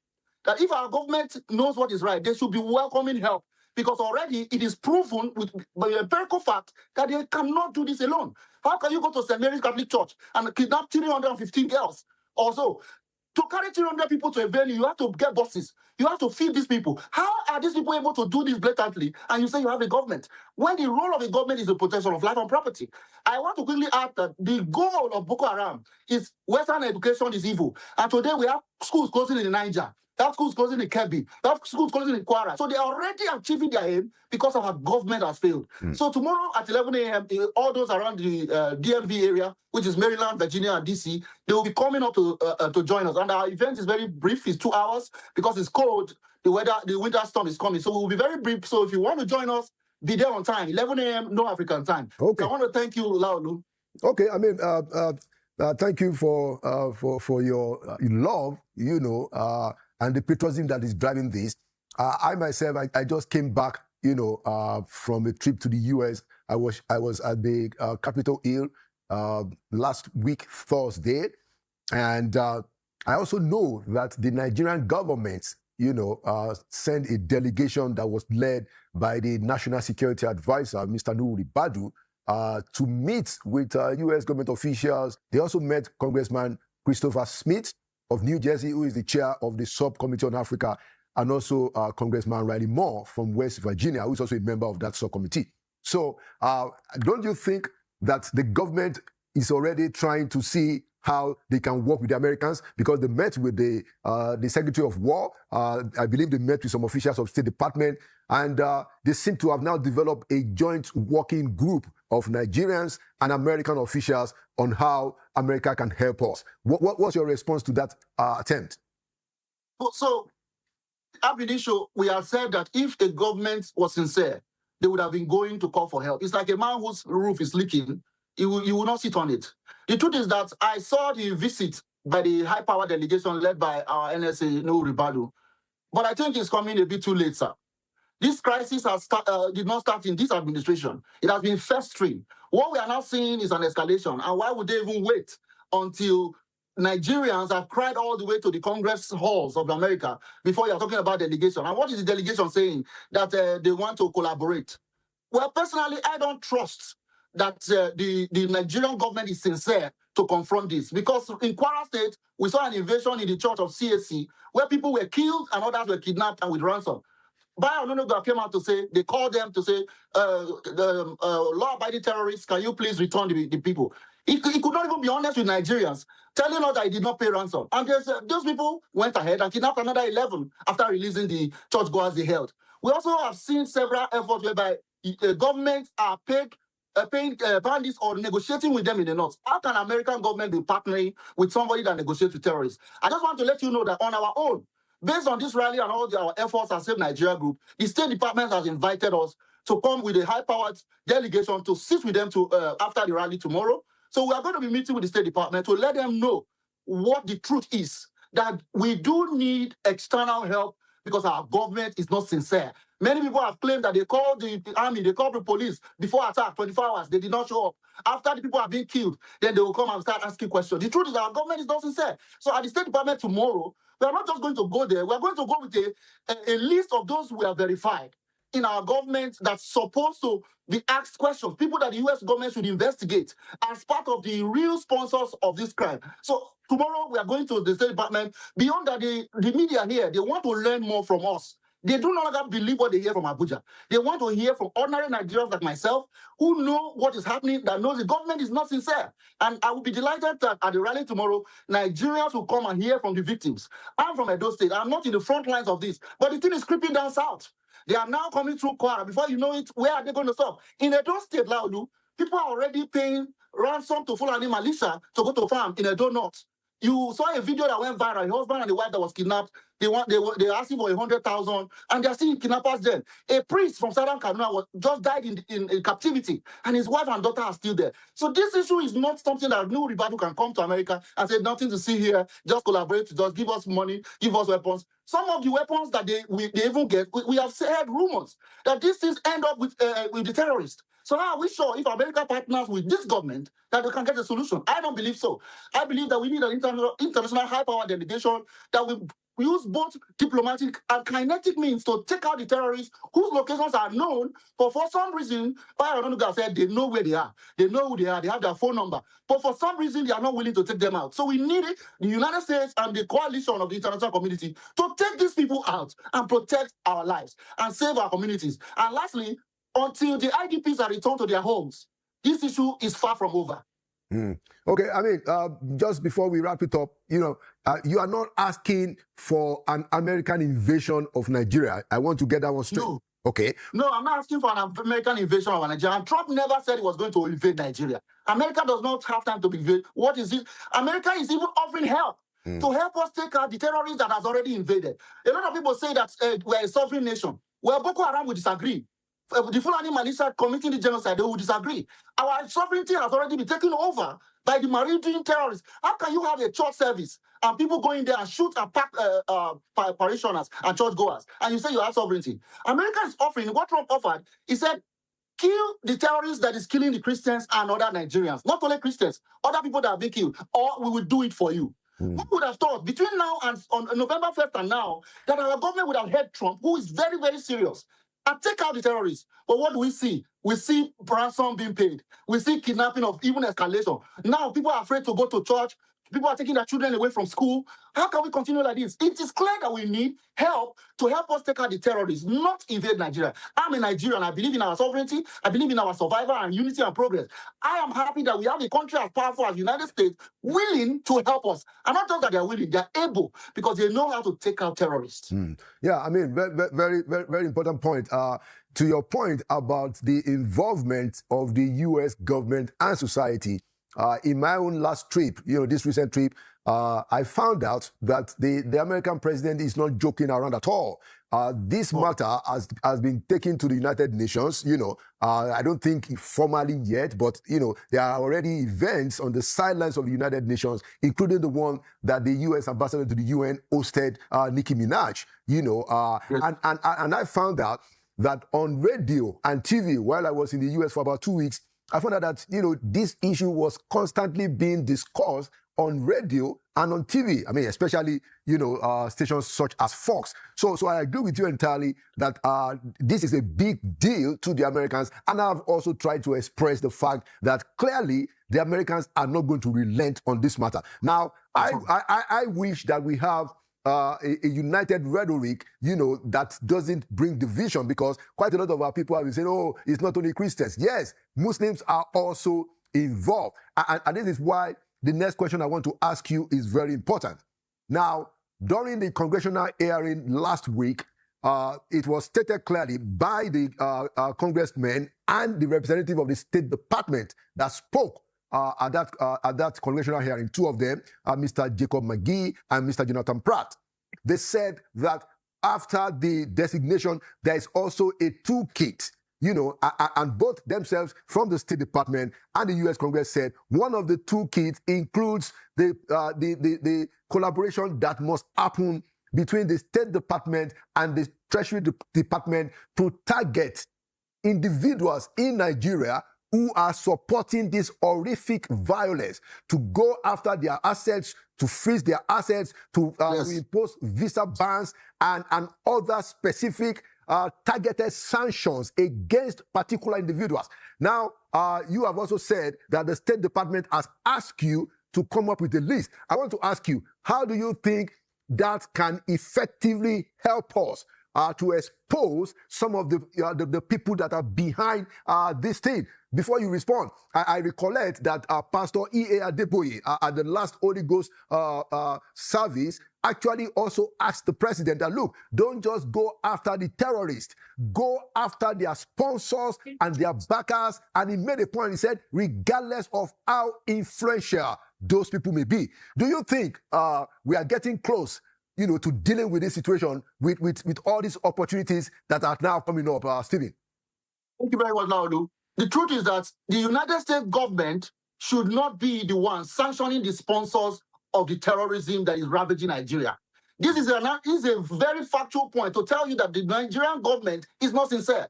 that if our government knows what is right, they should be welcoming help. Because already it is proven by the empirical fact that they cannot do this alone. How can you go to St. Mary's Catholic Church and kidnap 315 girls or so? To carry 300 people to a venue, you have to get buses. You have to feed these people. How are these people able to do this blatantly? And you say you have a government, when the role of a government is the protection of life and property. I want to quickly add that the goal of Boko Haram is Western education is evil. And today we have schools closing in Niger. That school's closing in Kebbi. That school's closing in Kwara. So they are already achieving their aim because our government has failed. So tomorrow at 11 a.m., all those around the DMV area, which is Maryland, Virginia, and DC, they will be coming up to join us. And our event is very brief. It's 2 hours because it's cold. The winter storm is coming. So we will be very brief. So if you want to join us, be there on time. 11 a.m., no African time. Okay. So I want to thank you, Laulu. Okay, I mean, thank you for your love, and the patriotism that is driving this. I myself, I just came back, from a trip to the US. I was at the Capitol Hill last week, Thursday. And I also know that the Nigerian government, sent a delegation that was led by the National Security Advisor, Mr. Nuhu Ribadu, to meet with US government officials. They also met Congressman Christopher Smith of New Jersey, who is the chair of the Subcommittee on Africa, and also Congressman Riley Moore from West Virginia, who is also a member of that subcommittee. So don't you think that the government is already trying to see how they can work with the Americans? Because they met with the Secretary of War. I believe they met with some officials of State Department, and they seem to have now developed a joint working group of Nigerians and American officials on how America can help us. What's your response to that attempt? So, Abidisho, we have said that if a government was sincere, they would have been going to call for help. It's like a man whose roof is leaking. You will not sit on it. The truth is that I saw the visit by the high-power delegation led by our NSA, No Ribadu, but I think it's coming a bit too late, sir. This crisis did not start in this administration. It has been festering. What we are now seeing is an escalation. And why would they even wait until Nigerians have cried all the way to the Congress halls of America before you're talking about delegation? And what is the delegation saying? That they want to collaborate. Well, personally, I don't trust that the Nigerian government is sincere to confront this, because in Kwara State, we saw an invasion in the church of CAC where people were killed and others were kidnapped and with ransom. Bayo Ononuga came out to say, they called them to say, law-abiding terrorists, can you please return the people? He could not even be honest with Nigerians, telling us that he did not pay ransom. And those people went ahead and kidnapped another 11 after releasing the churchgoers they held. We also have seen several efforts whereby governments are paying bandits or negotiating with them in the north. How can American government be partnering with somebody that negotiates with terrorists? I just want to let you know that on our own, based on this rally and all our efforts as Save Nigeria Group, the State Department has invited us to come with a high-powered delegation to sit with them after the rally tomorrow. So we are going to be meeting with the State Department to let them know what the truth is, that we do need external help because our government is not sincere. Many people have claimed that they called the army, they called the police before attack, 24 hours. They did not show up. After the people have been killed, then they will come and start asking questions. The truth is our government is not sincere. So at the State Department tomorrow, we are not just going to go there. We are going to go with a list of those who are verified in our government that's supposed to be asked questions, people that the U.S. government should investigate as part of the real sponsors of this crime. So tomorrow we are going to the State Department. Beyond that, the media here, they want to learn more from us. They do no longer believe what they hear from Abuja. They want to hear from ordinary Nigerians like myself who know what is happening, that knows the government is not sincere. And I will be delighted that at the rally tomorrow, Nigerians will come and hear from the victims. I'm from Edo State. I'm not in the front lines of this, but the thing is creeping down south. They are now coming through Kwara. Before you know it, where are they going to stop? In Edo State, Laulu, people are already paying ransom to Fulani militia to go to farm in Edo North. You saw a video that went viral, a husband and the wife that was kidnapped. They were asking for 100,000, and they are seeing kidnappers then. A priest from Southern Kanu just died in captivity, and his wife and daughter are still there. So this issue is not something that no Ribadu can come to America and say, nothing to see here, just collaborate, just give us money, give us weapons. Some of the weapons that they even get, we have heard rumors that these things end up with the terrorists. So how are we sure if America partners with this government that they can get a solution? I don't believe so. I believe that we need an international high-power delegation that will use both diplomatic and kinetic means to take out the terrorists whose locations are known, but for some reason, Bayo Ononuga said they know where they are. They know who they are. They have their phone number. But for some reason, they are not willing to take them out. So we need the United States and the coalition of the international community to take these people out and protect our lives and save our communities. And lastly, until the IDPs are returned to their homes, this issue is far from over. Okay, I mean, just before we wrap it up, you are not asking for an American invasion of Nigeria. I want to get that one straight. No. Okay. No, I'm not asking for an American invasion of Nigeria. And Trump never said he was going to invade Nigeria. America does not have time to invade. What is it? America is even offering help to help us take out the terrorists that has already invaded. A lot of people say that we're a sovereign nation. Well, Boko Haram will disagree. The Fulani militia committing the genocide, they will disagree. Our sovereignty has already been taken over by the Maridun terrorists. How can you have a church service and people go in there and shoot and pack parishioners and churchgoers, and you say you have sovereignty? America is offering what Trump offered. He said, kill the terrorists that is killing the Christians and other Nigerians. Not only Christians, other people that have been killed, or we will do it for you. Who would have thought between now and on November 1st and now that our government would have heard Trump, who is very, very serious, and take out the terrorists? But what do we see? We see ransom being paid. We see kidnapping of even escalation. Now people are afraid to go to church. People are taking their children away from school. How can we continue like this? It is clear that we need help to help us take out the terrorists, not invade Nigeria. I'm a Nigerian. I believe in our sovereignty. I believe in our survival and unity and progress. I am happy that we have a country as powerful as the United States willing to help us. And not just that they're willing, they're able, because they know how to take out terrorists. Yeah, I mean, very, very important point. To your point about the involvement of the U.S. government and society, in my own last trip, this recent trip, I found out that the American president is not joking around at all. This matter has been taken to the United Nations. I don't think formally yet, but there are already events on the sidelines of the United Nations, including the one that the U.S. ambassador to the UN hosted, Nicki Minaj. Yes. And I found out that on radio and TV, while I was in the U.S. for about 2 weeks, I found out that this issue was constantly being discussed on radio and on TV. I mean, especially, stations such as Fox. So I agree with you entirely that this is a big deal to the Americans. And I've also tried to express the fact that clearly the Americans are not going to relent on this matter. Now, I wish that we have a united rhetoric, that doesn't bring division, because quite a lot of our people have been saying, oh, it's not only Christians. Yes, Muslims are also involved. And this is why the next question I want to ask you is very important. Now, during the congressional hearing last week, it was stated clearly by the congressmen and the representative of the State Department that spoke at that congressional hearing. Two of them, Mr. Jacob McGee and Mr. Jonathan Pratt. They said that after the designation, there is also a toolkit, and both themselves from the State Department and the U.S. Congress said one of the toolkits includes the collaboration that must happen between the State Department and the Treasury Department to target individuals in Nigeria who are supporting this horrific violence, to go after their assets, to freeze their assets, to impose visa bans and other specific targeted sanctions against particular individuals. Now, you have also said that the State Department has asked you to come up with a list. I want to ask you, how do you think that can effectively help us to expose some of the people that are behind this thing? Before you respond, I recollect that Pastor E.A. Adeboye at the last Holy Ghost service actually also asked the president that, look, don't just go after the terrorists, go after their sponsors and their backers. And he made a point, he said, regardless of how influential those people may be. Do you think we are getting close, to dealing with this situation with all these opportunities that are now coming up, Stephen? Thank you very much, Laulu. The truth is that the United States government should not be the one sanctioning the sponsors of the terrorism that is ravaging Nigeria. This is a very factual point to tell you that the Nigerian government is not sincere.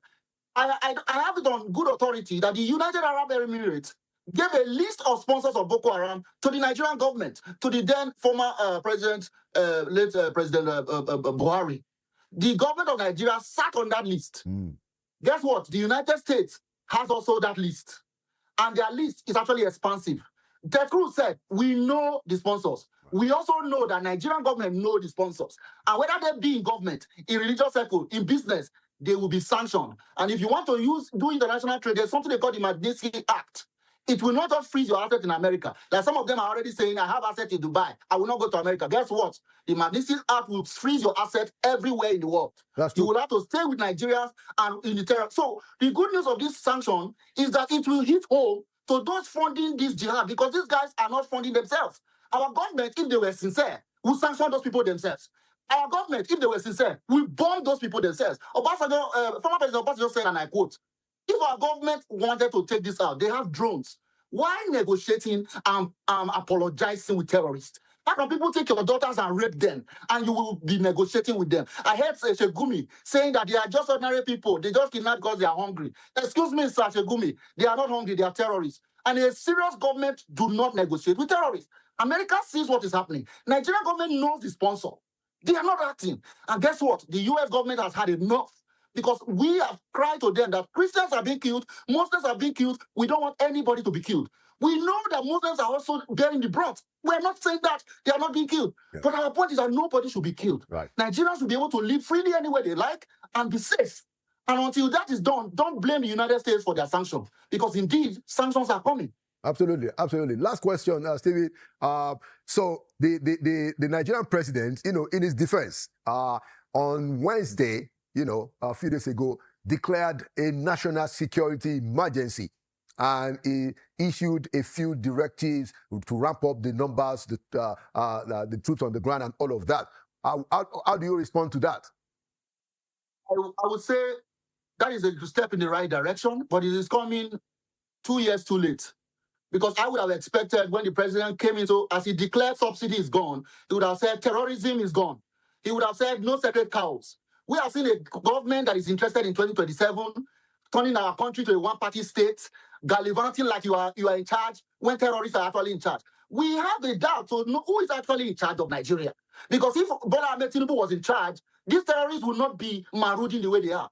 I have it on good authority that the United Arab Emirates gave a list of sponsors of Boko Haram to the Nigerian government, to the then former President Buhari. The government of Nigeria sat on that list. Guess what? The United States has also that list. And their list is actually expansive. Ted Cruz said, we know the sponsors. We also know that Nigerian government know the sponsors. And whether they be in government, in religious circle, in business, they will be sanctioned. And if you want to do international trade, there's something they call the Magnitsky Act. It will not just freeze your asset in America. Like some of them are already saying, I have asset in Dubai. I will not go to America. Guess what? The Magnitsky Act will freeze your asset everywhere in the world. You will have to stay with Nigerians and in the terror. So the good news of this sanction is that it will hit home to those funding this jihad, because these guys are not funding themselves. Our government, if they were sincere, will sanction those people themselves. Our government, if they were sincere, will bomb those people themselves. Former President Obasanjo said, and I quote, if our government wanted to take this out, they have drones. Why negotiating and apologizing with terrorists? How can people take your daughters and rape them, and you will be negotiating with them? I heard Shegumi saying that they are just ordinary people. They just kidnap because they are hungry. Excuse me, Sir Shegumi. They are not hungry. They are terrorists. And a serious government do not negotiate with terrorists. America sees what is happening. Nigerian government knows the sponsor. They are not acting. And guess what? The U.S. government has had enough. Because we have cried to them that Christians are being killed, Muslims are being killed. We don't want anybody to be killed. We know that Muslims are also bearing the brunt. We're not saying that they are not being killed. Yeah. But our point is that nobody should be killed. Right. Nigerians should be able to live freely anywhere they like and be safe. And until that is done, don't blame the United States for their sanctions. Because indeed, sanctions are coming. Absolutely, absolutely. Last question, Stevie. So the Nigerian president, in his defense, on Wednesday, a few days ago, declared a national security emergency. and he issued a few directives to ramp up the numbers, the troops on the ground, and all of that. How do you respond to that? I would say that is a step in the right direction, but it is coming 2 years too late. Because I would have expected when the president came into, as he declared subsidy is gone, he would have said terrorism is gone. He would have said no sacred cows. We have seen a government that is interested in 2027, turning our country to a one-party state, gallivanting like you are in charge when terrorists are actually in charge. We have a doubt to know who is actually in charge of Nigeria. Because if Bola Ahmed Tinubu was in charge, these terrorists would not be marauding the way they are.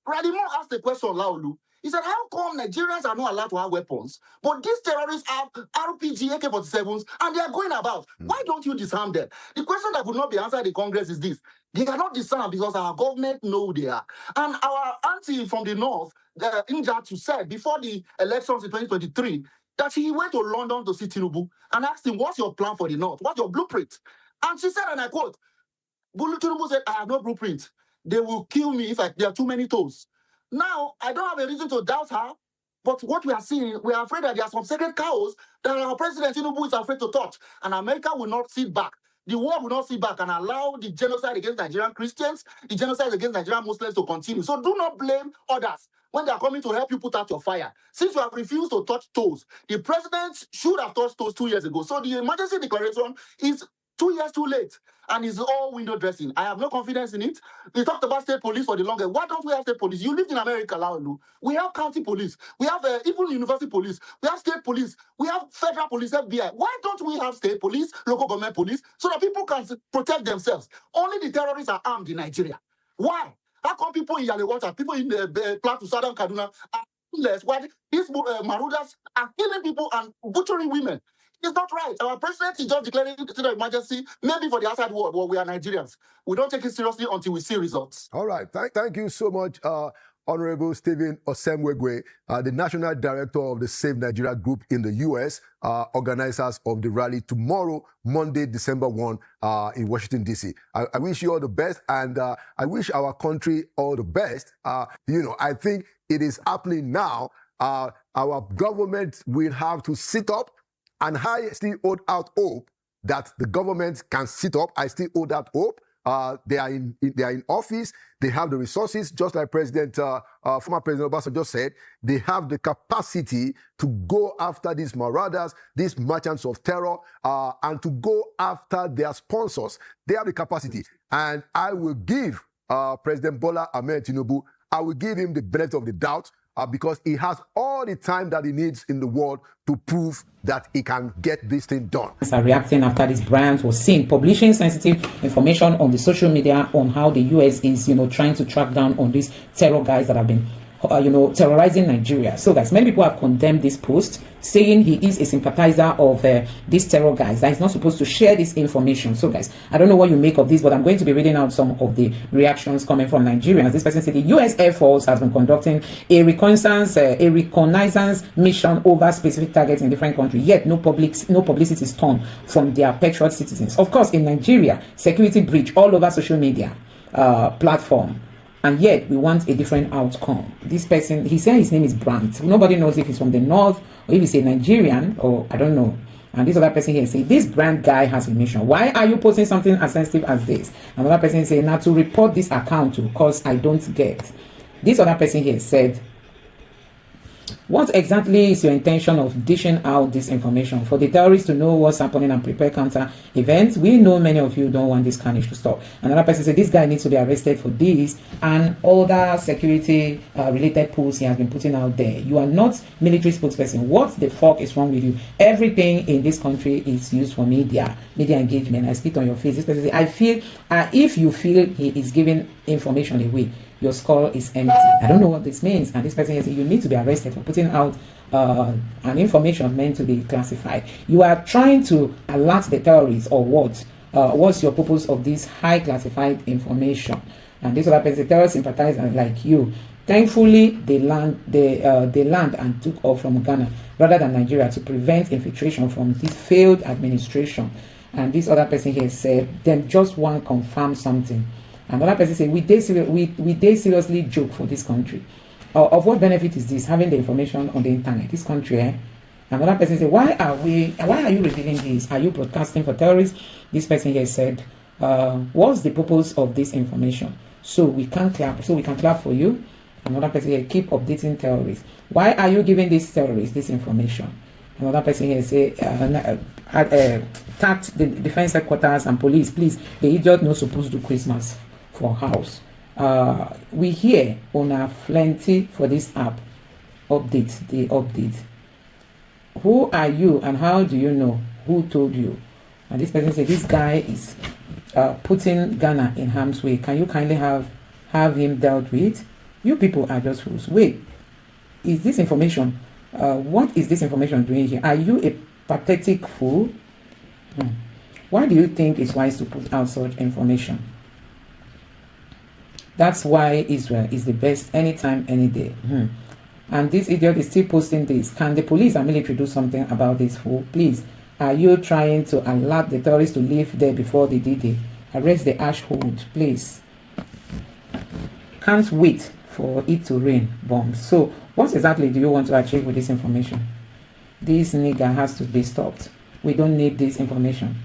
Radimo asked the question, Laolu. He said, how come Nigerians are not allowed to have weapons, but these terrorists have RPG, AK-47s, and they are going about? Why don't you disarm them? The question that would not be answered in Congress is this. They cannot disarm because our government know who they are. And our auntie from the north, Injatu, said before the elections in 2023 that she went to London to see Tinubu and asked him, what's your plan for the north? What's your blueprint? And she said, and I quote, Tinubu said, I have no blueprint. They will kill me if there are too many toes. Now, I don't have a reason to doubt her, but what we are seeing, we are afraid that there are some sacred cows that our president Tinubu is afraid to touch, and America will not sit back. The world will not sit back and allow the genocide against Nigerian Christians, the genocide against Nigerian Muslims to continue. So do not blame others when they are coming to help you put out your fire. Since you have refused to touch toes, the president should have touched toes 2 years ago. So the emergency declaration is 2 years too late, and it's all window dressing. I have no confidence in it. We talked about state police for the longest. Why don't we have state police? You lived in America, Laolu. We have county police. We have even university police. We have state police. We have federal police, FBI. Why don't we have state police, local government police, so that people can protect themselves? Only the terrorists are armed in Nigeria. Why? How come people in Yalewata, people in Plateau, Southern Kaduna are less? Why these marauders are killing people and butchering women? It's not right. Our president is just declaring a state of emergency, maybe for the outside world, where we are Nigerians. We don't take it seriously until we see results. All right. Thank you so much, Honorable Stephen Osemwegwe, the National Director of the Save Nigeria Group in the U.S., organizers of the rally tomorrow, Monday, December 1, in Washington, D.C. I wish you all the best, and I wish our country all the best. I think it is happening now. Our government will have to sit up, and I still hold out hope that the government can sit up. I still hold out hope. They are in office. They have the resources, just like former President Obasanjo just said. They have the capacity to go after these marauders, these merchants of terror, and to go after their sponsors. They have the capacity. And I will give President Bola Ahmed Tinubu, I will give him the benefit of the doubt, because he has all the time that he needs in the world to prove that he can get this thing done. Are reacting after this brand was seen publishing sensitive information on the social media on how the US is, trying to track down on these terror guys that have been, terrorizing Nigeria. So guys, many people have condemned this post, saying he is a sympathizer of these terror guys, that he's not supposed to share this information. So guys, I don't know what you make of this, but I'm going to be reading out some of the reactions coming from Nigerians. This person said the US Air Force has been conducting a reconnaissance mission over specific targets in different countries, yet no publicity is torn from their patriot citizens. Of course, in Nigeria, security breach all over social media platform, and yet we want a different outcome. This person, he said his name is Brandt. Nobody knows if he's from the north or if he's a Nigerian, or I don't know. And this other person here say, this Brandt guy has a mission. Why are you posting something as sensitive as this? Another person say, now to report this account to, because I don't get. This other person here said, what exactly is your intention of dishing out this information? For the terrorists to know what's happening and prepare counter events? We know many of you don't want this carnage to stop. Another person said this guy needs to be arrested for this and other security related posts he has been putting out there. You are not military spokesperson. What the fuck is wrong with you? Everything in this country is used for media engagement. I spit on your face. This person said, I feel if you feel he is giving information away, your skull is empty. I don't know what this means. And this person says you need to be arrested for putting out an information meant to be classified. You are trying to alert the terrorists, or what? What's your purpose of this high classified information? And this other person, terror sympathizer like you. Thankfully, they land and took off from Ghana rather than Nigeria to prevent infiltration from this failed administration. And this other person here said, them just want to confirm something. Another person said, we seriously joke for this country. Of what benefit is this, having the information on the internet? This country, eh? Another person said, why are you revealing this? Are you broadcasting for terrorists? This person here said, what's the purpose of this information? So we can clap for you. Another person here, keep updating terrorists. Why are you giving these terrorists this information? Another person here say, tax the defense headquarters and police, please. The idiot not supposed to do Christmas for house. We hear on a plenty for this app update. The update. Who are you and how do you know? Who told you? And this person said, this guy is putting Ghana in harm's way. Can you kindly have him dealt with? You people are just fools. Wait, is this information? What is this information doing here? Are you a pathetic fool? Why do you think it's wise to put out such information? That's why Israel is the best anytime, any day. And this idiot is still posting this. Can the police and military do something about this fool? Please. Are you trying to alert the terrorists to leave there before they did it? Arrest the ashhold, please. Can't wait for it to rain bombs. So what exactly do you want to achieve with this information? This nigger has to be stopped. We don't need this information.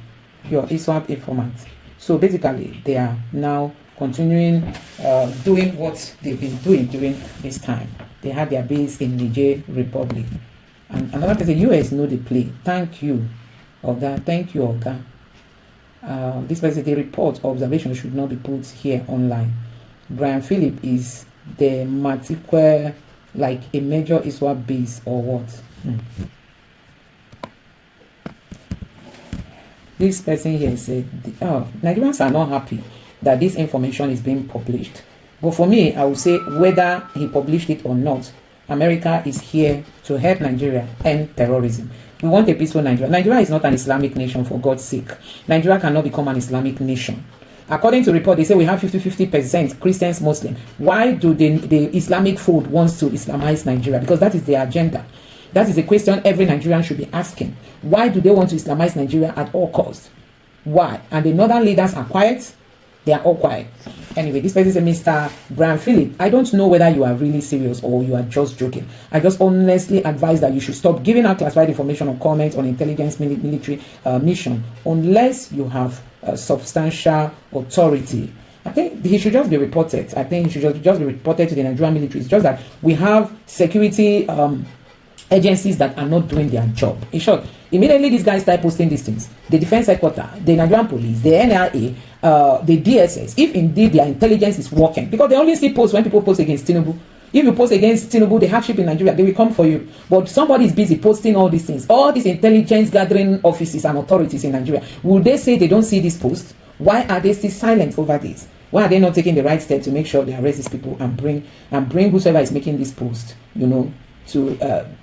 Your ISWAP informant. So basically, they are now continuing doing what they've been doing during this time. They had their base in Niger Republic. And another person, US know the play. Thank you, Oga. Thank you, Oga. This person, the report observation should not be put here online. Brian Philip is the Matikwe, like a major ISWAP base or what? This person here said, Nigerians are not happy that this information is being published. But for me, I would say whether he published it or not, America is here to help Nigeria end terrorism. We want a peaceful Nigeria. Nigeria is not an Islamic nation, for God's sake. Nigeria cannot become an Islamic nation. According to report, they say we have 50% Christians, Muslims. Why do the Islamic fold wants to Islamize Nigeria? Because that is their agenda. That is a question every Nigerian should be asking. Why do they want to Islamize Nigeria at all costs? Why? And the northern leaders are quiet. They are all quiet. Anyway, this person said, Mr. Brian Philip, I don't know whether you are really serious or you are just joking. I just honestly advise that you should stop giving out classified information or comments on intelligence military mission unless you have substantial authority. I think he should just be reported. I think he should just be reported to the Nigerian military. It's just that we have security agencies that are not doing their job. In short, immediately these guys start posting these things. The defense headquarters, the Nigerian police, the NRA, the DSS, if indeed their intelligence is working, because they only see posts when people post against Tinubu. If you post against Tinubu, the hardship in Nigeria, they will come for you. But somebody is busy posting all these things. All these intelligence gathering offices and authorities in Nigeria, will they say they don't see this post? Why are they still silent over this? Why are they not taking the right step to make sure they arrest these people and bring whoever is making this post, to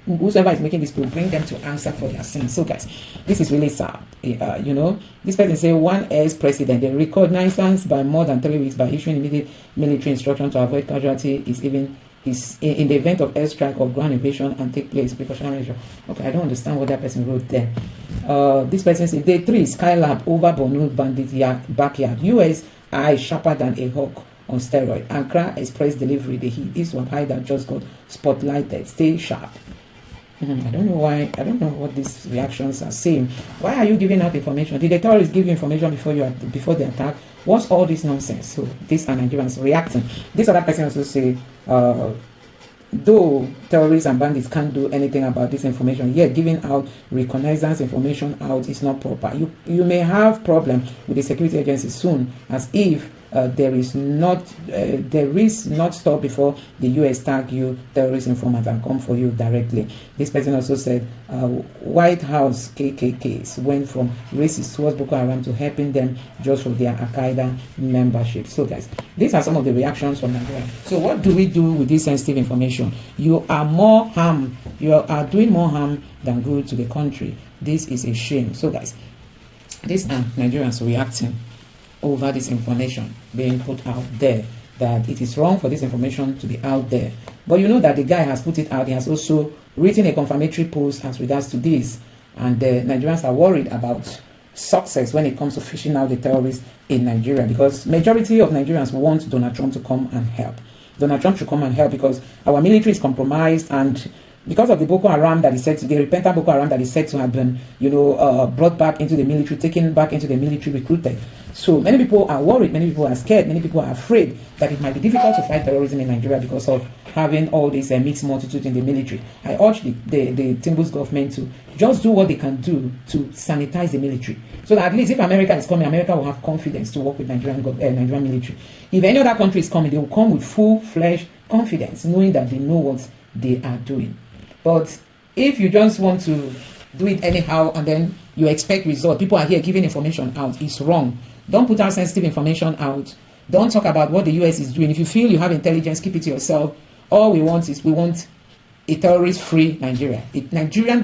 whoever is making this post, bring them to answer for their sins. So guys, this is really sad. This person say one ex-president, the recognizance by more than 3 weeks by issuing immediate military instruction to avoid casualty is in the event of airstrike or ground invasion and take place precautionary measure. Okay, I don't understand what that person wrote there. This person says day 3 Skylab over Borno bandit backyard. US eye sharper than a hawk on steroid. Accra Express delivery. The heat is one high that just got spotlighted. Stay sharp. I don't know why. I don't know what these reactions are saying. Why are you giving out information? Did the terrorists give you information before the attack? What's all this nonsense? So these are Nigerians reacting. This other person also say, though terrorists and bandits can't do anything about this information, yet giving out reconnaissance information out is not proper. You may have problem with the security agency soon, as if there is not stop before the US tag you terrorist informant and come for you directly. This person also said White House KKKs went from racist towards Boko Haram to helping them just for their Al-Qaeda membership. So guys, these are some of the reactions from Nigeria. So what do we do with this sensitive information? You are doing more harm than good to the country. This is a shame. So guys, these are Nigerians reacting over this information being put out there, that it is wrong for this information to be out there. But you know that the guy has put it out. He has also written a confirmatory post as regards to this, and the Nigerians are worried about success when it comes to fishing out the terrorists in Nigeria, because majority of Nigerians want Donald Trump to come and help. Donald Trump should come and help, because our military is compromised, and because of the Boko Haram that is said to, the repentant Boko Haram that is said to have been, brought back into the military, taken back into the military, recruited. So many people are worried, many people are scared, many people are afraid that it might be difficult to fight terrorism in Nigeria because of having all this mixed multitude in the military. I urge the Tinubu's government to just do what they can do to sanitize the military, so that at least if America is coming, America will have confidence to work with Nigerian military. If any other country is coming, they will come with full-fledged confidence, knowing that they know what they are doing. But if you just want to do it anyhow and then you expect results, people are here giving information out, it's wrong. Don't put out sensitive information out. Don't talk about what the US is doing. If you feel you have intelligence, keep it to yourself. All we want is a terrorist-free Nigeria. A Nigeria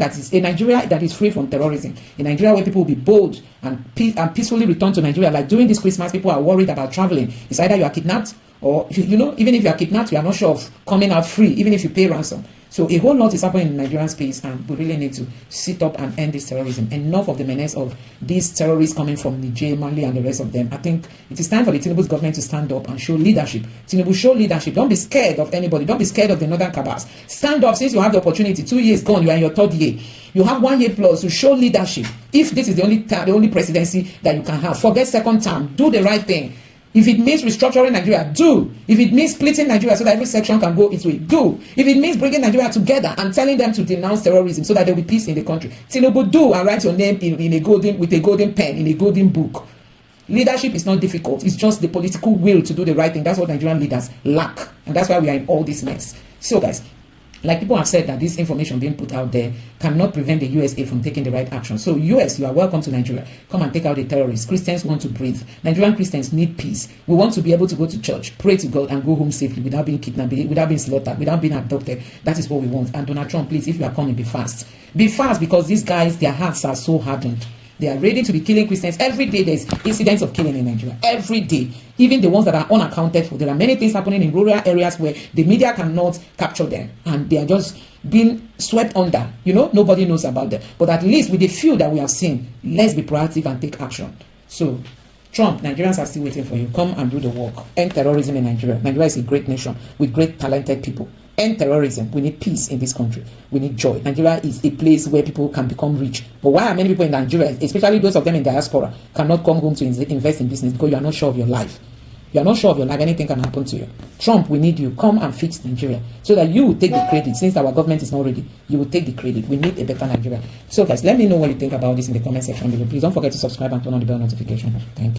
that is free from terrorism. A Nigeria where people will be bold and peacefully return to Nigeria. Like during this Christmas, people are worried about traveling. It's either you are kidnapped, or even if you are kidnapped, you are not sure of coming out free, even if you pay ransom. So a whole lot is happening in the Nigerian space, and we really need to sit up and end this terrorism. Enough of the menace of these terrorists coming from Niger, Mali, and the rest of them. I think it is time for the Tinubu's government to stand up and show leadership. Tinubu, show leadership. Don't be scared of anybody. Don't be scared of the northern cabals. Stand up since you have the opportunity. 2 years gone, you are in your 3rd year. You have 1 year plus to show leadership. If this is the only presidency that you can have, forget second term. Do the right thing. If it means restructuring Nigeria, do. If it means splitting Nigeria so that every section can go its way, do. If it means bringing Nigeria together and telling them to denounce terrorism so that there will be peace in the country, Tinubu, do, and write your name with a golden pen in a golden book. Leadership is not difficult. It's just the political will to do the right thing. That's what Nigerian leaders lack, and that's why we are in all this mess. So, guys, like people have said, that this information being put out there cannot prevent the USA from taking the right action. So US, you are welcome to Nigeria. Come and take out the terrorists. Christians want to breathe. Nigerian Christians need peace. We want to be able to go to church, pray to God, and go home safely without being kidnapped, without being slaughtered, without being abducted. That is what we want. And Donald Trump, please, if you are coming, be fast. Be fast, because these guys, their hearts are so hardened. They are ready to be killing Christians. Every day there's incidents of killing in Nigeria. Every day. Even the ones that are unaccounted for. There are many things happening in rural areas where the media cannot capture them. And they are just being swept under. Nobody knows about them. But at least with the few that we have seen, let's be proactive and take action. So, Trump, Nigerians are still waiting for you. Come and do the work. End terrorism in Nigeria. Nigeria is a great nation with great talented people. End terrorism. We need peace in this country. We need joy. Nigeria is a place where people can become rich. But why are many people in Nigeria, especially those of them in diaspora, cannot come home to invest in business? Because you are not sure of your life. You are not sure of your life. Anything can happen to you. Trump, we need you. Come and fix Nigeria so that you will take the credit. Since our government is not ready, you will take the credit. We need a better Nigeria. So guys, let me know what you think about this in the comment section below. Please don't forget to subscribe and turn on the bell notification. Thank you.